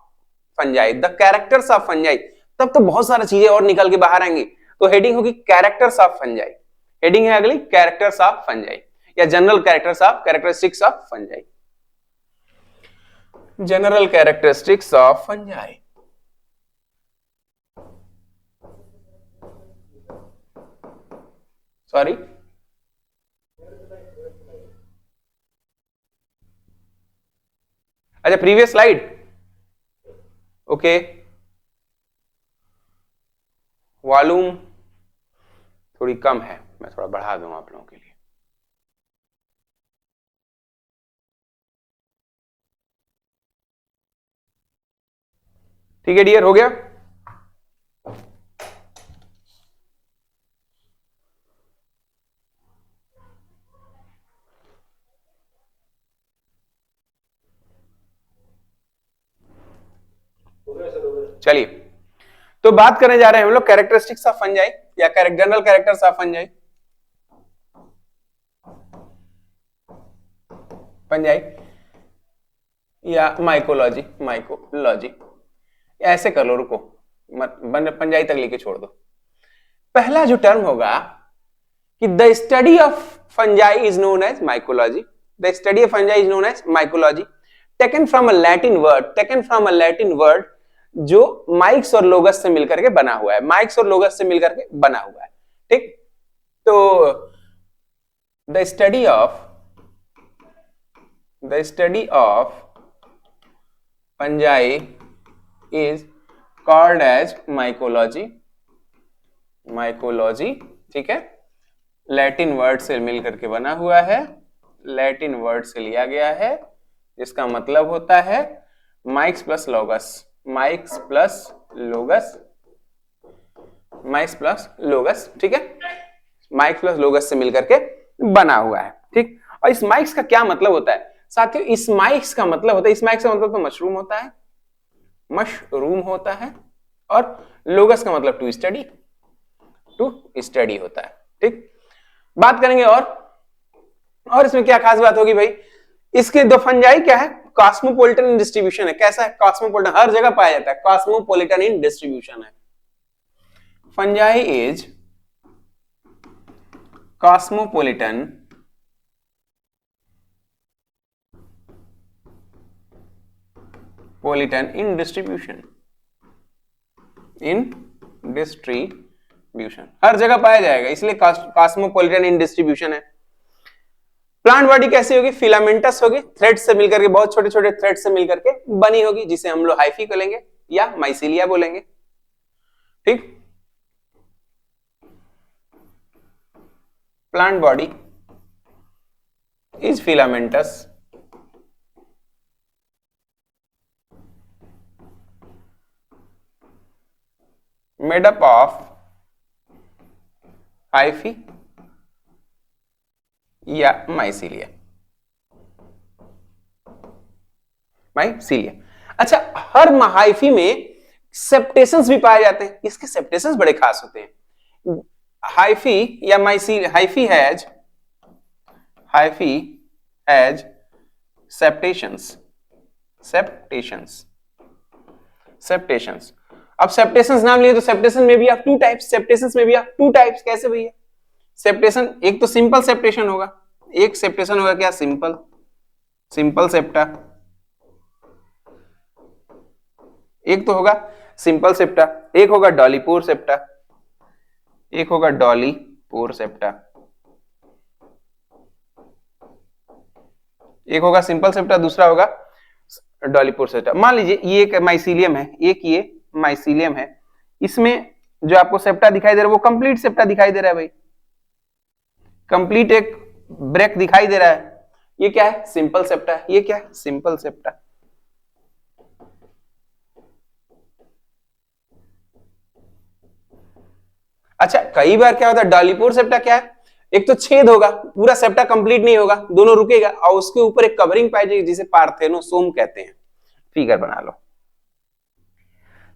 fungi, the characters of fungi. तब तो बहुत सारी चीजें और निकल के बाहर आएंगी। तो हेडिंग होगी कैरेक्टर्स ऑफ फंजाई, हेडिंग है अगली कैरेक्टर्स ऑफ फंजाई या general characters of characteristics of fungi, general characteristics of fungi. Sorry, अच्छा प्रीवियस स्लाइड, ओके। वॉल्यूम थोड़ी कम है, मैं थोड़ा बढ़ा दूं आप लोगों के लिए। ठीक है डियर, हो गया। चलिए, तो बात करने जा रहे हैं हम लोग कैरेक्टरिस्टिक्स ऑफ फंजाई या general characters of fungi. Fungi या माइकोलॉजी, माइकोलॉजी ऐसे कर लो, रुको मत फंजाई तक लेके छोड़ दो। पहला जो टर्म होगा कि the study of fungi is known as mycology, the study of fungi is known as mycology, taken from a Latin word, taken from a Latin word जो माइक्स और लोगस से मिलकर के बना हुआ है, माइक्स और लोगस से मिलकर के बना हुआ है। ठीक, तो the study of fungi is called as mycology, mycology. ठीक है, लैटिन वर्ड से मिलकर के बना हुआ है, लैटिन वर्ड से लिया गया है, जिसका मतलब होता है mics plus लोगस, mics plus लोगस, mics plus लोगस। ठीक है, माइक्स प्लस लोगस से मिलकर के बना हुआ है। ठीक, और इस माइक्स का क्या मतलब होता है साथियों? इस माइक्स का मतलब होता है, इस माइक्स का मतलब तो मशरूम होता है, मशरूम होता है, और लोगस का मतलब टू स्टडी, टू स्टडी होता है। ठीक, बात करेंगे और इसमें क्या खास बात होगी भाई? इसके दो फंजाई क्या है? कॉस्मोपॉलिटन इन डिस्ट्रीब्यूशन है। कैसा है? कॉस्मोपॉलिटन, हर जगह पाया जाता है, कॉस्मोपॉलिटन इन डिस्ट्रीब्यूशन है। Fungi is cosmopolitan in distribution, in distribution हर जगह पाया जाएगा, इसलिए कॉस्मोपॉलिटन इन डिस्ट्रीब्यूशन है। प्लांट बॉडी कैसी होगी? फिलामेंटस होगी, थ्रेड से मिलकर के, बहुत छोटे छोटे थ्रेड से मिलकर के बनी होगी, जिसे हम लोग हाइफी बोलेंगे या माइसीलिया बोलेंगे। ठीक, plant body is filamentous, made up of hyphae या माइसीलिया, माइसीलिया। अच्छा, हर हाइफी में सेप्टेशंस भी पाए जाते हैं, इसके सेप्टेशंस बड़े खास होते हैं। हाइफी या माइसीलिया, हाइफी हैज सेप्टेशंस, सेप्टेशंस। अब सेप्टेशंस नाम लिए तो सेप्टेशन में भी आप टू टाइप्स, सेप्टेशंस में भी आप टू टाइप्स। कैसे भैया? सेप्टेशन एक तो सिंपल सेप्टेशन होगा, एक सेप्टेशन होगा क्या? सिंपल, सिंपल सेप्टा, एक तो होगा सिंपल सेप्टा, एक होगा डॉलीपोर सेप्टा, एक होगा डॉलीपोर सेप्टा, एक होगा सिंपल सेप्टा, दूसरा होगा डॉलीपोर सेप्टा। मान लीजिए ये एक माइसीलियम है, एक ये माइसीलियम है, इसमें जो आपको सेप्टा दिखाई दे रहा है वो कंप्लीट सेप्टा दिखाई दे रहा है भाई, कंप्लीट एक ब्रेक दिखाई दे रहा है। ये क्या है? सिंपल सेप्टा है। ये क्या है? Simple septa. अच्छा, कई बार क्या होता है, डॉलीपोर सेप्टा क्या है? एक तो छेद होगा, पूरा सेप्टा कंप्लीट नहीं होगा, दोनों रुकेगा, और उसके ऊपर एक कवरिंग पाई जाएगी जिसे पार्थेनोसोम कहते हैं। फिगर बना लो।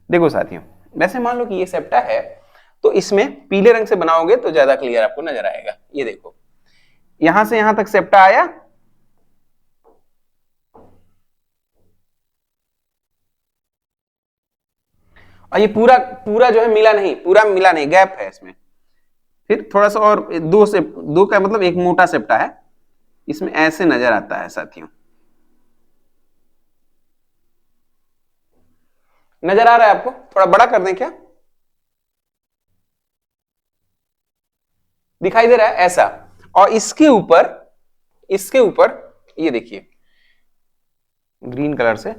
देखो साथियों, वैसे मान लो कि ये सेप्टा है, तो इसमें पीले रंग से बनाओगे तो ज्यादा क्लियर आपको नजर आएगा। ये देखो, यहां से यहां तक सेप्टा आया, और ये पूरा पूरा जो है मिला नहीं, पूरा मिला नहीं, गैप है इसमें। फिर थोड़ा सा और, दो का मतलब एक मोटा सेप्टा है, इसमें ऐसे नजर आता है साथियों। नजर आ रहा है आपको? थोड़ा बड़ा कर दें क्या? दिखाई दे रहा है ऐसा। और इसके ऊपर ये देखिए ग्रीन कलर से,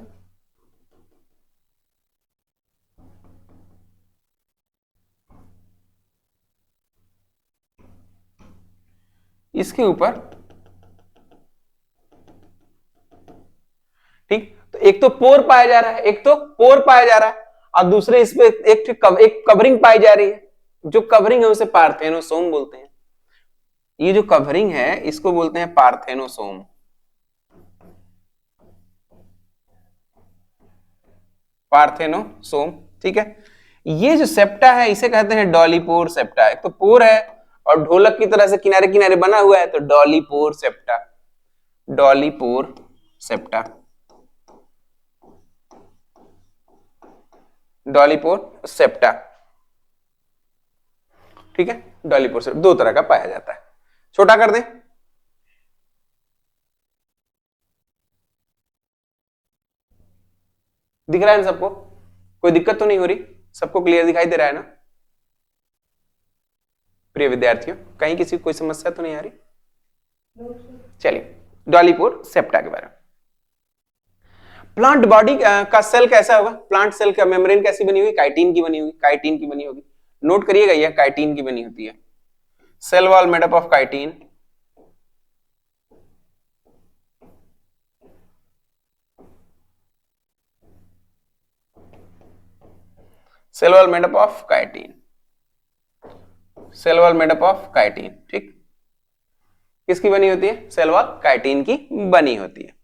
इसके ऊपर, ठीक, तो एक तो पोर पाया जा रहा है, एक तो पोर पाया जा रहा है, और दूसरे इस पे एक कवरिंग पाई जा रही है। जो कवरिंग है उसे पार्थेनोसोम बोलते हैं। ये जो कवरिंग है इसको बोलते हैं पार्थेनोसोम। पार्थेनोसोम, ठीक है। ये जो सेप्टा है इसे कहते हैं डॉलीपोर सेप्टा। एक तो पोर है और ढोलक की तरह से किनारे किनारे बना हुआ है, तो डॉलीपोर सेप्टा, डॉलीपोर सेप्टा, डॉलीपोर सेप्टा, ठीक है। डॉलीपोर सेप्टा दो तरह का पाया जाता है। छोटा कर दें, दिख रहा है ना सबको? कोई दिक्कत तो नहीं हो रही? सबको क्लियर दिखाई दे रहा है ना प्रिय विद्यार्थियों? कहीं किसी को कोई समस्या तो नहीं आ रही? चलिए डॉलीपोर सेप्टा के बारे में। प्लांट बॉडी का सेल कैसा होगा? प्लांट सेल का मेम्ब्रेन कैसी बनी हुई? काइटिन की बनी हुई, काइटिन की बनी होगी। नोट करिएगा, यह काइटिन की बनी होती है। Cell wall made up of chitin, cell wall made up of chitin, cell wall made up of chitin, ठीक। किसकी बनी होती है? सेल वॉल काइटिन की बनी होती है।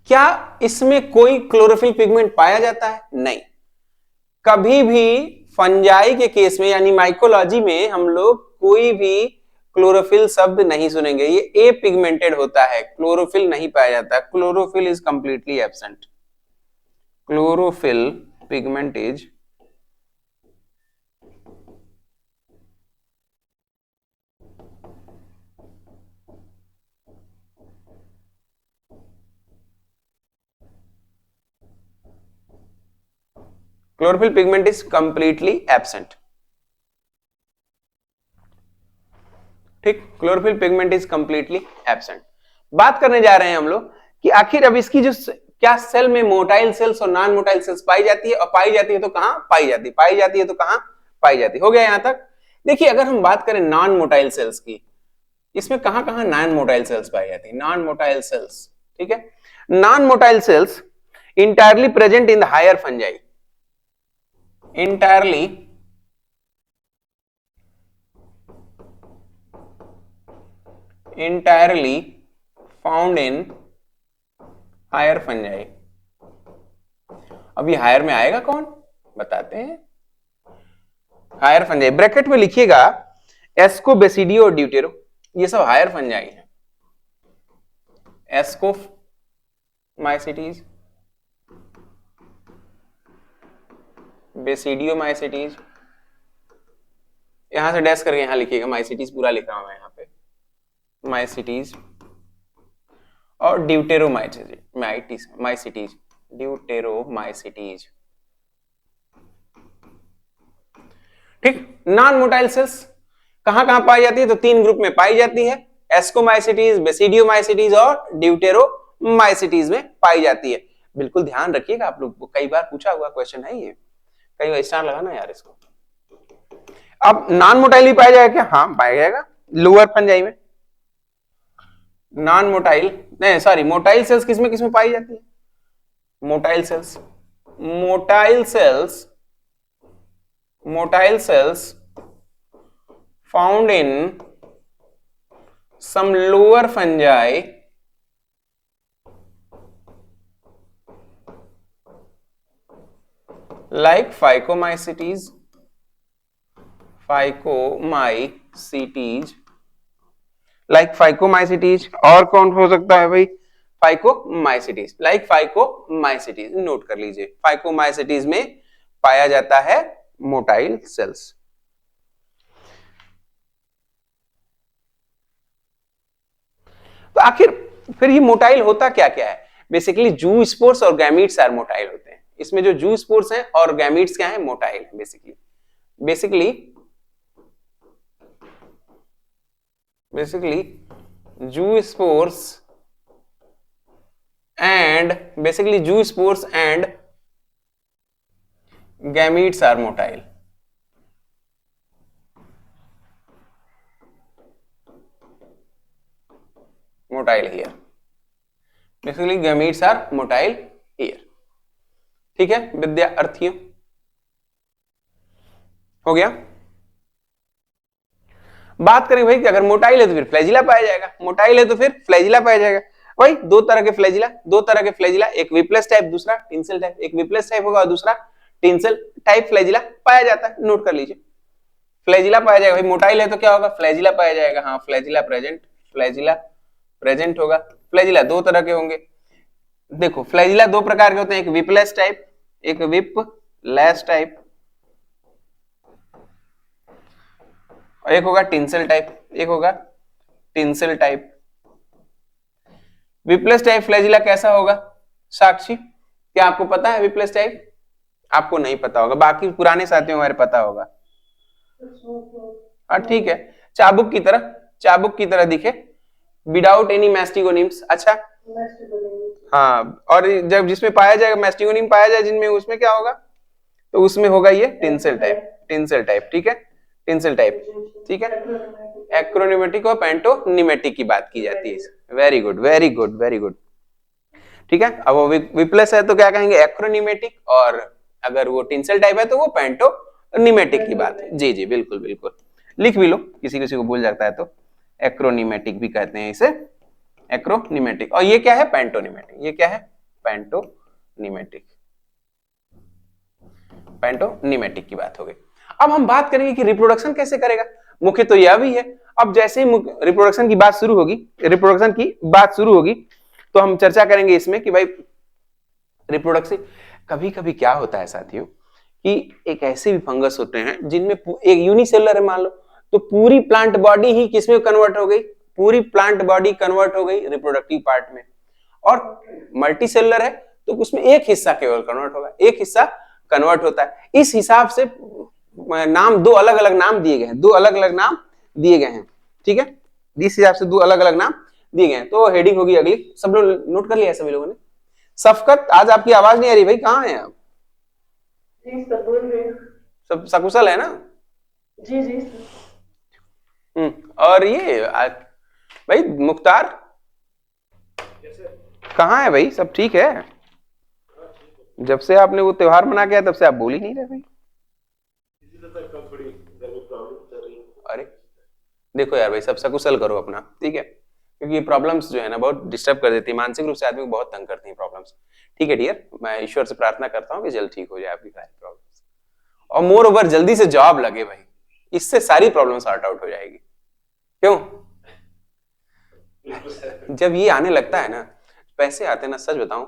क्या इसमें कोई क्लोरोफिल पिगमेंट पाया जाता है? नहीं। कभी भी फंजाई के केस में यानी माइकोलॉजी में हम लोग कोई भी क्लोरोफिल शब्द नहीं सुनेंगे। ये ए पिगमेंटेड होता है, क्लोरोफिल नहीं पाया जाता। Chlorophyll is completely absent. Chlorophyll pigment is chlorophyll pigment is completely absent, ठीक। Chlorophyll pigment is completely absent. बात करने जा रहे हैं हम लोग कि आखिर अब इसकी जो क्या सेल में मोटाइल सेल्स और नॉन मोटाइल सेल्स पाई जाती है, और पाई जाती है तो कहां पाई जाती है, पाई जाती है तो कहां पाई जाती है। हो गया यहां तक? देखिए अगर हम बात करें नॉन मोटाइल सेल्स की, इसमें कहां कहां नॉन मोटाइल सेल्स पाई जाती है? नॉन मोटाइल सेल्स, ठीक है। Non motile cells entirely present in the higher fungi, entirely entirely found in higher fungi. अब ये हायर में आएगा कौन, बताते हैं। हायर फंजाई ब्रैकेट में लिखिएगा एस्कोबेसिडियो और ड्यूटेरो, ये सब हायर फंजाई है। एस्कोमाइसिटीज, बेसिडियोमाइसिटीज, यहां से डैश करके यहां लिखिएगा, माइसिटीज पूरा लिख रहा हूं मैं यहां पे, माइसिटीज और ड्यूटेरोमाइसिटीज, माइसिटीज, ड्यूटेरोमाइसिटीज, ठीक। नॉन मोटाइल सेल्स कहां कहां पाई जाती है? तो तीन ग्रुप में पाई जाती है, एस्कोमाइसिटीज, बेसिडियोमाइसिटीज और ड्यूटेरोमाइसिटीज में पाई जाती है। बिल्कुल ध्यान रखिएगा, आप लोग कई बार पूछा हुआ क्वेश्चन है ये, कई बार स्टार लगाना यार इसको। अब नॉन मोटाइल भी पाया जाएगा क्या? हाँ पाया जाएगा लोअर फंजाई में। नॉन मोटाइल नहीं, सॉरी, मोटाइल सेल्स किसमें किसमें पाई जाती है? Motile sales, motile sales, motile sales found in some lower fungi like Phycomycetes, phycomycetes, like phycomycetes. और कौन हो सकता है भाई? फाइकोमाइसिटीज, लाइक फाइकोमाइसिटीज, नोट कर लीजिए। फाइकोमाइसिटीज में पाया जाता है मोटाइल सेल्स। तो आखिर फिर ये मोटाइल होता क्या क्या है? बेसिकली जू स्पोर्स और गैमीट्स आर मोटाइल होते हैं। इसमें जो जू स्पोर्स हैं और गैमीट्स क्या है? मोटाइल है basically zoospores and gametes are motile. Motile here, basically gametes are motile here. ठीक है विद्यार्थियों, हो गया। बात करें भाई कि अगर मोटाइल है तो फिर फ्लैजिला पाया जाएगा, मोटाइल है तो फिर फ्लैजिला पाया जाएगा। भाई दो तरह के फ्लैजिला, एक विप्लस टाइप, दूसरा टिंसल टाइप। एक विप्लस टाइप होगा और दूसरा टिंसल टाइप फ्लैजिला पाया जाता है, नोट कर लीजिए। फ्लैजिला पाया जाएगा। भाई मोटाइल है तो क्या होगा? फ्लैजिला पाया जाएगा। हाँ फ्लैजिला प्रेजेंट होगा। फ्लैजिला दो तरह के होंगे। देखो फ्लैजिला दो प्रकार के होते हैं, एक विपलेस टाइप, एक विपलेस टाइप, और एक होगा टिंसल टाइप। विपलेस टाइप फ्लैजिला कैसा होगा साक्षी? क्या आपको पता है विपलेस टाइप? आपको नहीं पता होगा, बाकी पुराने साथियों हमारे पता होगा। ठीक है, चाबुक की तरह दिखे, विदाउट एनी मैस्टिगोनिम्स। अच्छा हाँ, और जब जिसमें पाया जाएगा मैस्टिगोनिम पाया जाए जिनमें, उसमें क्या होगा? तो उसमें होगा ये टिंसल टाइप। ठीक है, टिंसल टाइप। ठीक है, एक्रोनिमेटिक और पेंटोनिमेटिक की बात की जाती है। Very good. ठीक है, अब वो विप्लस है तो क्या कहेंगे? एक्रोनिमेटिक, और अगर वो टिंसल टाइप है तो वो पेंटोनिमेटिक की बात है। जी बिल्कुल, लिख भी लो, किसी को भूल जाता है तो। एक्रोनिमेटिक भी कहते हैं इसे, एक्रोनिमेटिक। और ये क्या है? पेंटोनिमेटिक की बात हो गई। अब हम बात करेंगे कि रिप्रोडक्शन कैसे करेगा। मुख्य तो यह भी है। अब जैसे ही रिप्रोडक्शन की बात शुरू होगी तो हम चर्चा करेंगे इसमें कि भाई रिप्रोडक्शन कभी कभी क्या होता है साथियों कि एक ऐसे भी फंगस होते हैं जिनमें एक यूनिसेलुलर है मान लो, तो पूरी प्लांट बॉडी ही किसमें कन्वर्ट हो गई? पूरी प्लांट बॉडी कन्वर्ट हो गई रिप्रोडक्टिव पार्ट में। और मल्टीसेलुलर है तो उसमें एक हिस्सा केवल कन्वर्ट होगा, एक हिस्सा कन्वर्ट होता है। इस हिसाब से नाम दो अलग अलग नाम दिए गए हैं। ठीक है, इस हिसाब से दो अलग अलग नाम दिए गए हैं। तो हेडिंग होगी अगली, सब लोग नोट कर लिया सभी लोगों ने? सफकत, आज आपकी आवाज नहीं आ रही भाई, कहाँ है आप? सब सकुशल है ना? जी। और ये भाई मुख्तार कहाँ है भाई? सब ठीक है? जब से आपने वो त्योहार मना के तब से आप बोल ही नहीं रहे भाई। अरे देखो यार भाई, सब सकुशल करो अपना, ठीक है? क्योंकि ये प्रॉब्लम्स जो है ना बहुत डिस्टर्ब कर देती है, मानसिक रूप से आदमी को बहुत तंग करती है प्रॉब्लम्स। ठीक है डियर, मैं ईश्वर से प्रार्थना करता हूँ कि जल्द ठीक हो जाए आपकी सारी प्रॉब्लम्स, और मोर ओवर जल्दी से जॉब लगे भाई, इससे सारी प्रॉब्लम सॉर्ट आउट हो जाएगी। क्यों? जब ये आने लगता है ना, पैसे आते ना, सच बताऊं,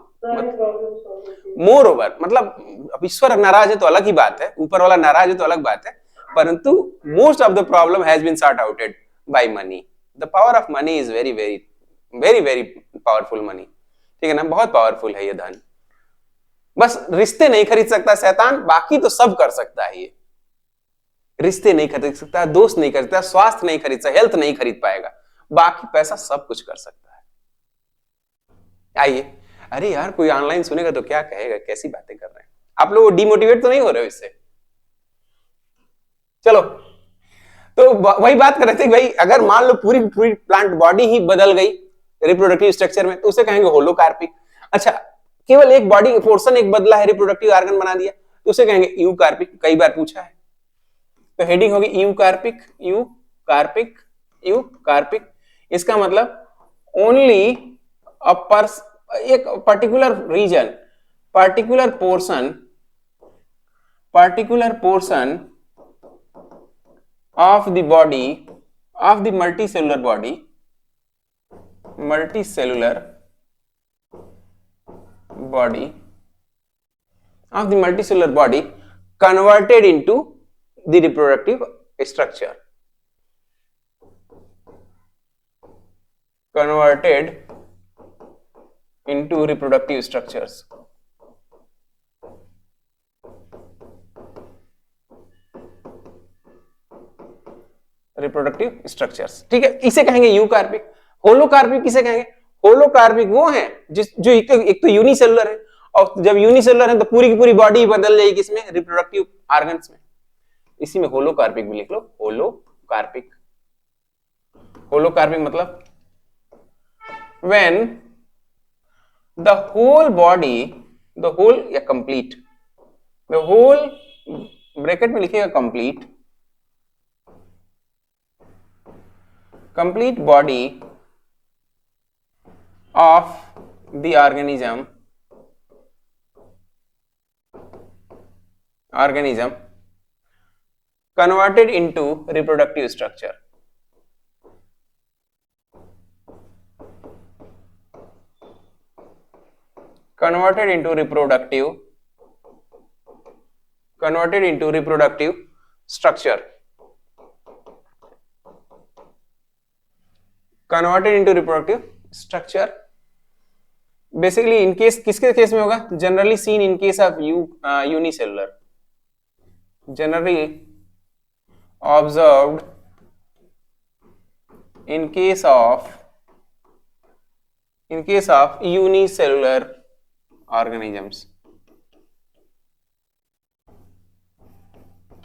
मोर ओवर मतलब अब ईश्वर नाराज है तो अलग ही बात है, ऊपर वाला नाराज है तो अलग बात है, परंतु most of the problem has been sort outed by money. The power of money is very very very very powerful money. ठीक है ना, बहुत पावरफुल है ये धन। बस रिश्ते नहीं खरीद सकता शैतान, बाकी तो सब कर सकता है ये। रिश्ते नहीं खरीद सकता, दोस्त नहीं खरीद सकता, स्वास्थ्य नहीं खरीद सकता, हेल्थ नहीं खरीद पाएगा, बाकी पैसा सब कुछ कर सकता है। आइए, अरे यार कोई ऑनलाइन सुनेगा तो क्या कहेगा, कैसी बातें कर रहे हैं आप लोग, डिमोटिवेट तो नहीं हो रहे हो इससे? चलो, तो वही बात कर रहे थे भाई, अगर मान लो पूरी पूरी प्लांट बॉडी ही बदल गई रिप्रोडक्टिव स्ट्रक्चर में, तो उसे कहेंगे होलोकार्पिक। अच्छा, केवल एक बॉडी पोर्शन एक बदला है, रिप्रोडक्टिव ऑर्गन बना दिया, तो उसे कहेंगे यूकार्पिक। कई बार पूछा है, तो हेडिंग होगी यूकार्पिक। यूकार्पिक इसका मतलब ओनली एक particular region, particular portion of the body of the multicellular body converted into the reproductive structure, converted into reproductive structures. Reproductive structures, ठीक है, इसे कहेंगे यूकार्पिक। होलोकार्पिक किसे कहेंगे? होलोकार्पिक वो है जो एक तो यूनिसेलुलर है, और जब यूनिसेलुलर है तो पूरी की पूरी बॉडी बदल जाएगी किसमें? रिप्रोडक्टिव ऑर्गन्स में। इसी में होलोकार्पिक भी लिख लो, होलोकार्पिक। होलोकार्पिक मतलब when the whole body, the whole या complete, the whole ब्रैकेट में लिखिएगा complete, complete body of the organism converted into reproductive structure, converted into reproductive structure, converted into reproductive structure। Basically in case किसके case में होगा? Generally seen in case of unicellular, generally observed in case of unicellular organisms।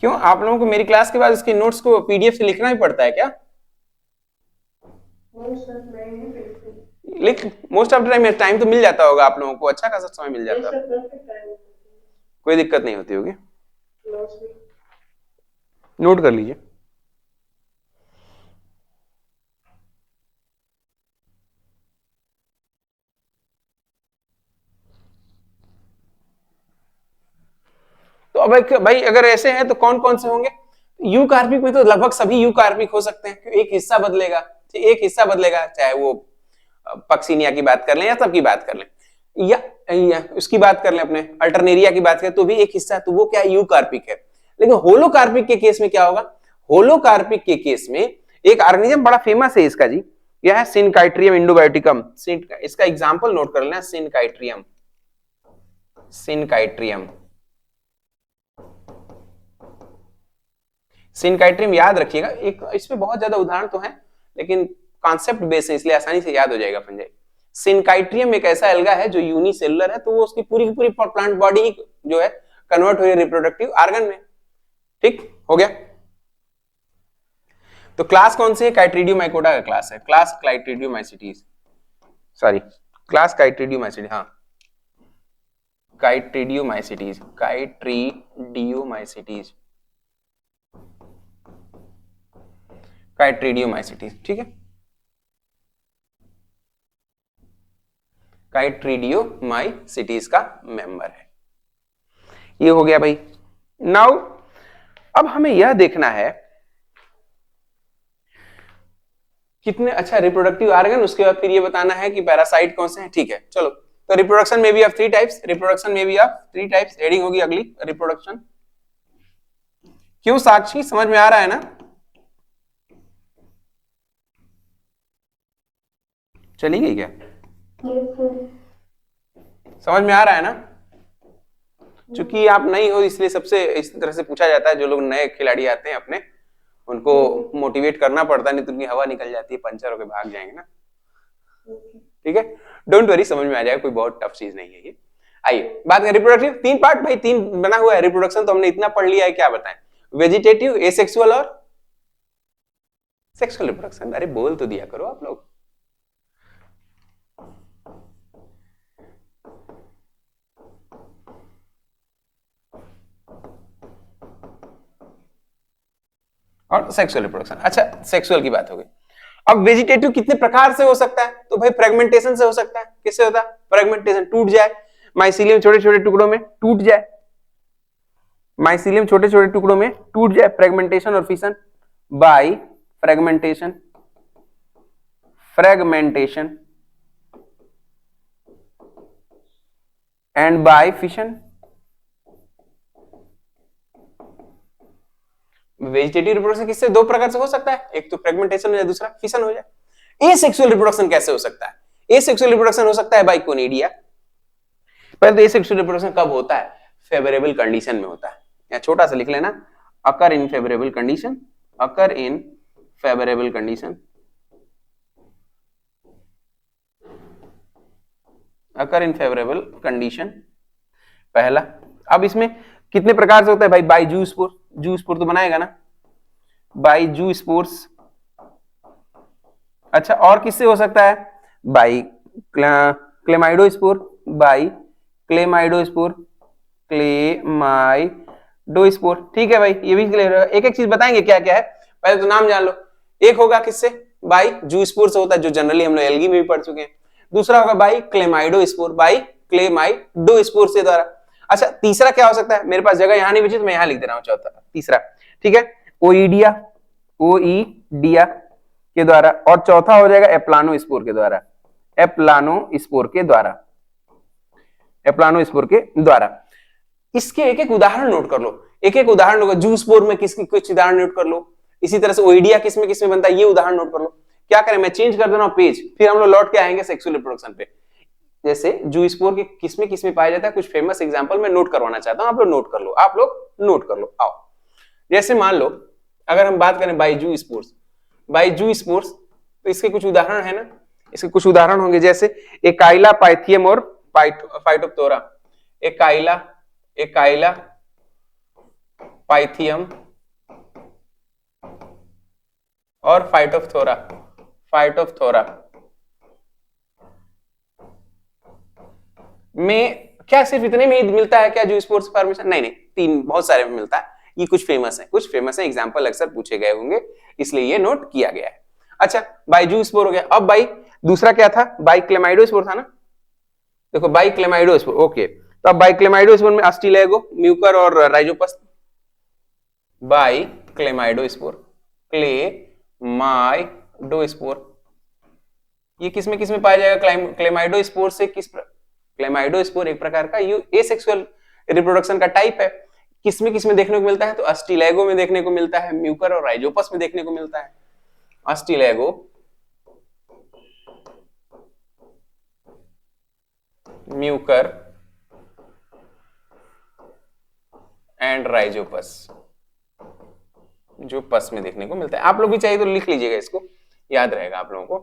क्यों आप लोगों को मेरी class के बाद इसके नोट्स को पीडीएफ से लिखना ही पड़ता है क्या? मोस्ट ऑफ द टाइम तो मिल जाता होगा आप लोगों को, अच्छा खासा समय मिल जाता है, कोई दिक्कत नहीं होती होगी, नोट कर लीजिए। तो अब भाई अगर ऐसे हैं तो कौन कौन से होंगे? यूकार्पिक में तो लगभग सभी यूकार्पिक हो सकते हैं, एक हिस्सा बदलेगा, चाहे वो पक्सिनिया की बात कर लें या सबकी बात कर लें, या उसकी बात कर लें, अपने अल्टरनेरिया की बात करें तो भी एक हिस्सा, तो वो क्या यूकार्पिक है। लेकिन होलोकार्पिक के केस में क्या होगा? होलोकार्पिक के केस में एक ऑर्गेनिज्म बड़ा फेमस है इसका जी, यह है सिनकाइट्रियम इंडोबायोटिकम। इसका एग्जांपल नोट कर लेना, सिनकाइट्रियम, सिनकाइट्रियम याद रखिएगा। एक इसमें बहुत ज्यादा उदाहरण तो हैं, लेकिन कॉन्सेप्ट बेस है इसलिए आसानी से याद हो जाएगा पंजाई। सिनकाइट्रियम एक ऐसा एल्गा है जो यूनिसेलुलर है, तो वो उसकी पूरी की पूरी प्लांट बॉडी जो है कन्वर्ट हो रही है रिप्रोडक्टिव ऑर्गन में। ठीक हो गया। तो क्लास कौन सी है? काइट्रिडियोमाइकोटा का क्लास है, क्लास क्लाइट्रिडियोमाइसिटीज, सॉरी क्लास काइट्रिडियोमाइसिटीज, हाँ काइट्रिडियोमाइसिटीज, काइट्रिडियोमाइसिटीज, ठीक है, काइट्रिडियोमाइसिटीज का मेंबर है। ये हो गया भाई। नाउ अब हमें यह देखना है कितने अच्छा रिप्रोडक्टिव ऑर्गन, उसके बाद फिर ये बताना है कि पैरासाइट कौन से हैं। ठीक है, चलो। तो रिप्रोडक्शन में भी ऑफ थ्री टाइप्स, हेडिंग होगी अगली, रिप्रोडक्शन। क्यों साक्षी, समझ में आ रहा है ना? चली गई क्या? समझ में आ रहा है ना? चूंकि आप नहीं हो इसलिए सबसे इस तरह से पूछा जाता है, जो लोग नए खिलाड़ी आते हैं अपने, उनको मोटिवेट करना पड़ता है, नहीं तो उनकी हवा निकल जाती है, पंचर होकर भाग जाएंगे ना। ठीक है, डोंट वरी, समझ में आ जाएगा, कोई बहुत टफ चीज नहीं है ये। आइए बात करें रिप्रोडक्टिव। तीन पार्ट भाई, तीन बना हुआ है रिप्रोडक्शन, तो हमने इतना पढ़ लिया है, क्या बताएं? वेजिटेटिव, एसेक्सुअल और सेक्सुअल रिप्रोडक्शन। अरे बोल तो दिया करो आप लोग। और सेक्सुअल रिप्रोडक्शन। अच्छा, सेक्सुअल की बात हो गई। अब वेजिटेटिव कितने प्रकार से हो सकता है? तो भाई फ्रेगमेंटेशन से हो सकता है। किससे होता है? फ्रेगमेंटेशन, टूट जाए, माइसीलियम छोटे छोटे टुकड़ों में टूट जाए, माइसीलियम छोटे छोटे टुकड़ों में टूट जाए, फ्रेगमेंटेशन और fission. By fragmentation and by fission. Vegetative reproduction किससे दो प्रकार से हो सकता है, एक तो फ्रेगमेंटेशन हो जाए, दूसरा फिशन हो जाए। एसेक्सुअल रिप्रोडक्शन कैसे हो सकता है? एसेक्सुअल रिप्रोडक्शन हो सकता है बाय कोनिडिया। पहले तो एसेक्सुअल रिप्रोडक्शन कब होता है? फेवरेबल कंडीशन में होता है, या छोटा सा लिख लेना, occur in favourable condition, occur in favourable condition, occur in favourable condition, पहला। अब इसमें कितने प्रकार से होता है भाई? बाय जू स्पोर, जू स्पोर तो बनाएगा ना, बाय जू स्पोर्स। अच्छा, और किससे हो सकता है? By chlamydospore, by chlamydospore, chlamydospore. ठीक है भाई, ये भी क्लियर है। एक एक चीज बताएंगे क्या क्या है, पहले तो नाम जान लो। एक होगा किससे? बाय जू स्पोर से होता है, जो जनरली हम लोग एल्गी में भी पढ़ चुके हैं। दूसरा होगा बाय क्लेमाइडोस्पोर, बाय क्लेमाइडोस्पोर से द्वारा। अच्छा, तीसरा क्या हो सकता है? मेरे पास जगह यहां नहीं बची तो मैं यहां लिख दे रहा हूं, चौथा तीसरा। ठीक है, ओइडिया, ओइडिया के द्वारा, और चौथा हो जाएगा एप्लानोस्पोर के द्वारा, एप्लानोस्पोर के द्वारा, एप्लानोस्पोर के द्वारा। इसके एक एक उदाहरण नोट कर लो, एक एक उदाहरण होगा। जू स्पोर में किसकी कुछ उदाहरण नोट कर लो, इसी तरह से ओइडिया किसमें किसमें बनता है, ये उदाहरण नोट कर लो। क्या करें, मैं चेंज कर दे रहा हूं पेज, फिर हम लोग लौट के आएंगे सेक्सुअल रिप्रोडक्शन पे। जैसे जू स्पोर के किसमें पाया जाता है, कुछ फेमस एग्जांपल मैं नोट करवाना चाहता हूं, आप लोग नोट कर लो, आप लोग नोट कर लो। आओ, जैसे मान लो अगर हम बात करें बाय जू स्पोर्स, बाय जू स्पोर्स, तो इसके कुछ उदाहरण है ना, इसके कुछ उदाहरण होंगे, जैसे एकाइला पाइथियम और फाइटोप्थोरा, एकाइला, एकाइला पाइथियम और फाइटोप्थोरा, फाइटोप्थोरा में क्या सिर्फ इतने में ही मिलता है क्या जू स्पोर्स फॉर्मेशन? नहीं नहीं, तीन बहुत सारे में मिलता है। ये कुछ फेमस है, कुछ फेमस है, एग्जांपल अक्सर पूछे गए होंगे, इसलिए ये नोट किया गया है। अच्छा, बाय जू स्पोर हो गया। अब बाई दूसरा क्या था? बाय क्लेमाइडोस्पोर था ना, देखो बाय क्लेमाइडोस्पोर। ओके, तो अब बाय क्लेमाइडोस्पोर में अस्टिलेगो, म्यूकर और राइजोपस। बाय क्लेमाइडोस्पोर, क्लेमाइडोस्पोर, ये किसमें किसमें पाया जाएगा? क्लेमाइडोस्पोर से किस क्लेमाइडोस्पोर एक प्रकार का एसेक्सुअल रिप्रोडक्शन का टाइप है। किसमें किसमें देखने को मिलता है? तो अस्टिलेगो में देखने को मिलता है, म्यूकर और राइजोपस में देखने को मिलता है। अस्टिलेगो, म्यूकर एंड राइजोपस, जो पस में देखने को मिलता है। आप लोग भी चाहिए तो लिख लीजिएगा, इसको याद रहेगा आप लोगों को।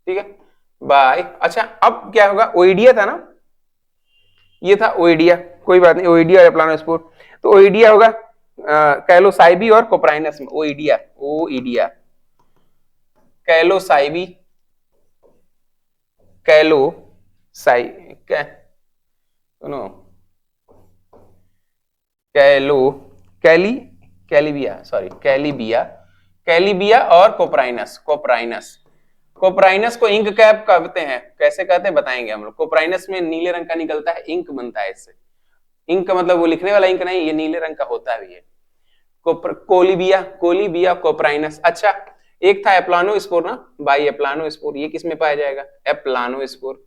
ठीक है, बाय। अच्छा, अब क्या होगा? ओइडिया था ना, ये था ओइडिया, कोई बात नहीं, ओइडिया और एप्लानोस्पोर। तो ओइडिया होगा कैलोसाइबी और कोपराइनस में, ओइडिया, ओइडिया, कैलोसाइबी, कैलोसाई सुनो, कैलीबिया, सॉरी कैलीबिया, कैलीबिया और कोपराइनस, कोपराइनस, कोपराइनस को इंक कैप कहते हैं। कैसे कहते हैं बताएंगे हम लोग। कोपराइनस में नीले रंग का निकलता है, इंक बनता है इससे। इंक का मतलब वो लिखने वाला इंक नहीं, ये नीले रंग का होता है ये। कोलिबिया, कोलिबिया कोपराइनस। अच्छा, एक था एप्लानोस्पोर ना, बाई एप्लानोस्पोर, ये किसमें पाया जाएगा? एप्लानोस्पोर,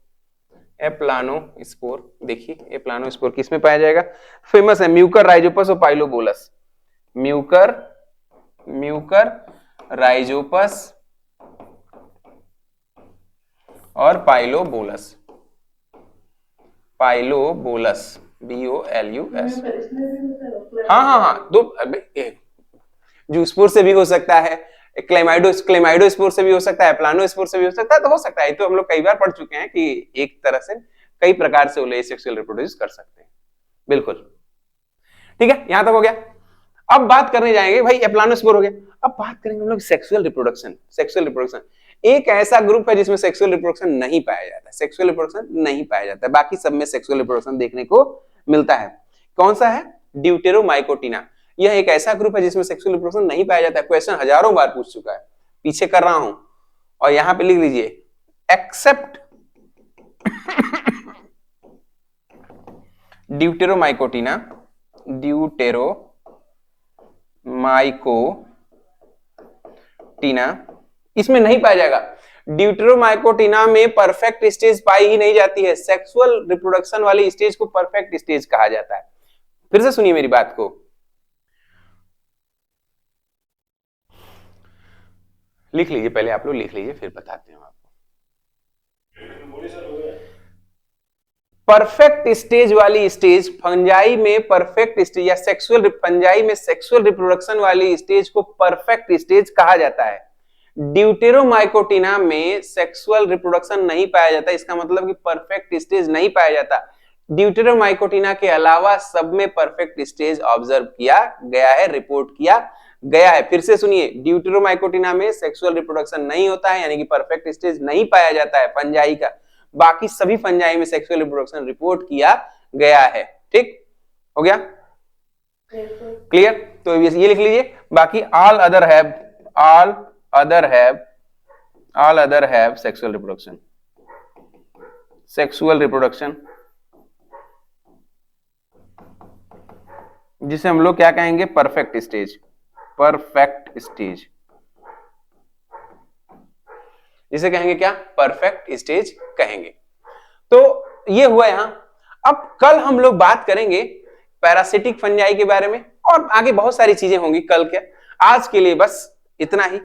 एप्लानोस्पोर। देखिए एप्लानोस्पोर किसमें पाया जाएगा? फेमस है, म्यूकर, राइजोपस और पाइलोबोलस, म्यूकर, म्यूकर, राइजोपस और पाइलोबोलस, पाइलोबोलस, BOLUS। हाँ हाँ हाँ, दो जूस्पोर से भी हो सकता है, क्लेमाइडोस्पोर से भी हो सकता है, एप्लानोस्पोर से भी हो सकता है। तो हो सकता है, तो हम लोग कई बार पढ़ चुके हैं कि एक तरह से कई प्रकार से एसेक्सुअल रिप्रोड्यूस कर सकते हैं। बिल्कुल ठीक है, यहां तक हो गया। अब बात करने जाएंगे भाई, एप्लानोस्पोर हो गया, अब बात करेंगे हम लोग सेक्सुअल रिप्रोडक्शन। सेक्सुअल रिप्रोडक्शन एक ऐसा ग्रुप है जिसमें सेक्सुअल रिप्रोडक्शन नहीं पाया जाता है, सेक्सुअल रिप्रोडक्शन नहीं पाया जाता है, बाकी सब में सेक्सुअल रिप्रोडक्शन देखने को मिलता है। कौन सा है? ड्यूटेरोमाइकोटिना। यह एक ऐसा ग्रुप है जिसमें सेक्सुअल रिप्रोडक्शन नहीं पाया जाता है। क्वेश्चन हजारों बार पूछ चुका है, पीछे कर रहा हूं, और यहां पे लिख लीजिए एक्सेप्ट ड्यूटेरोमाइकोटिना, ड्यूटेरोमाइकोटिना टीना इसमें नहीं पाया जाएगा। ड्यूटेरोमाइकोटिना में परफेक्ट स्टेज पाई ही नहीं जाती है। सेक्सुअल रिप्रोडक्शन वाली स्टेज को परफेक्ट स्टेज कहा जाता है। फिर से सुनिए मेरी बात को, लिख लीजिए, पहले आप लोग लिख लीजिए फिर बताते हैं आपको। परफेक्ट स्टेज वाली स्टेज फंजाई में परफेक्ट स्टेज या सेक्सुअल फंजाई में सेक्सुअल रिप्रोडक्शन वाली स्टेज को परफेक्ट स्टेज कहा जाता है। ड्यूटेरोमाइकोटिना में सेक्सुअल रिप्रोडक्शन नहीं पाया जाता, इसका मतलब कि परफेक्ट स्टेज नहीं पाया जाता। ड्यूटेरोमाइकोटिना के अलावा सब में परफेक्ट स्टेज ऑब्जर्व किया गया है, रिपोर्ट किया गया है। फिर से सुनिए, ड्यूटेरोमाइकोटिना में सेक्सुअल रिप्रोडक्शन नहीं होता है, यानी कि परफेक्ट स्टेज नहीं पाया जाता है फंजाई का। बाकी सभी फंजाई में सेक्सुअल रिप्रोडक्शन रिपोर्ट किया गया है। ठीक हो गया, क्लियर? तो ये लिख लीजिए। बाकी all other have sexual reproduction जिसे हम लोग क्या कहेंगे, परफेक्ट स्टेज जिसे कहेंगे क्या, परफेक्ट स्टेज कहेंगे। तो ये हुआ यहां। अब कल हम लोग बात करेंगे पैरासिटिक फंजाई के बारे में, और आगे बहुत सारी चीजें होंगी कल के। आज के लिए बस इतना ही।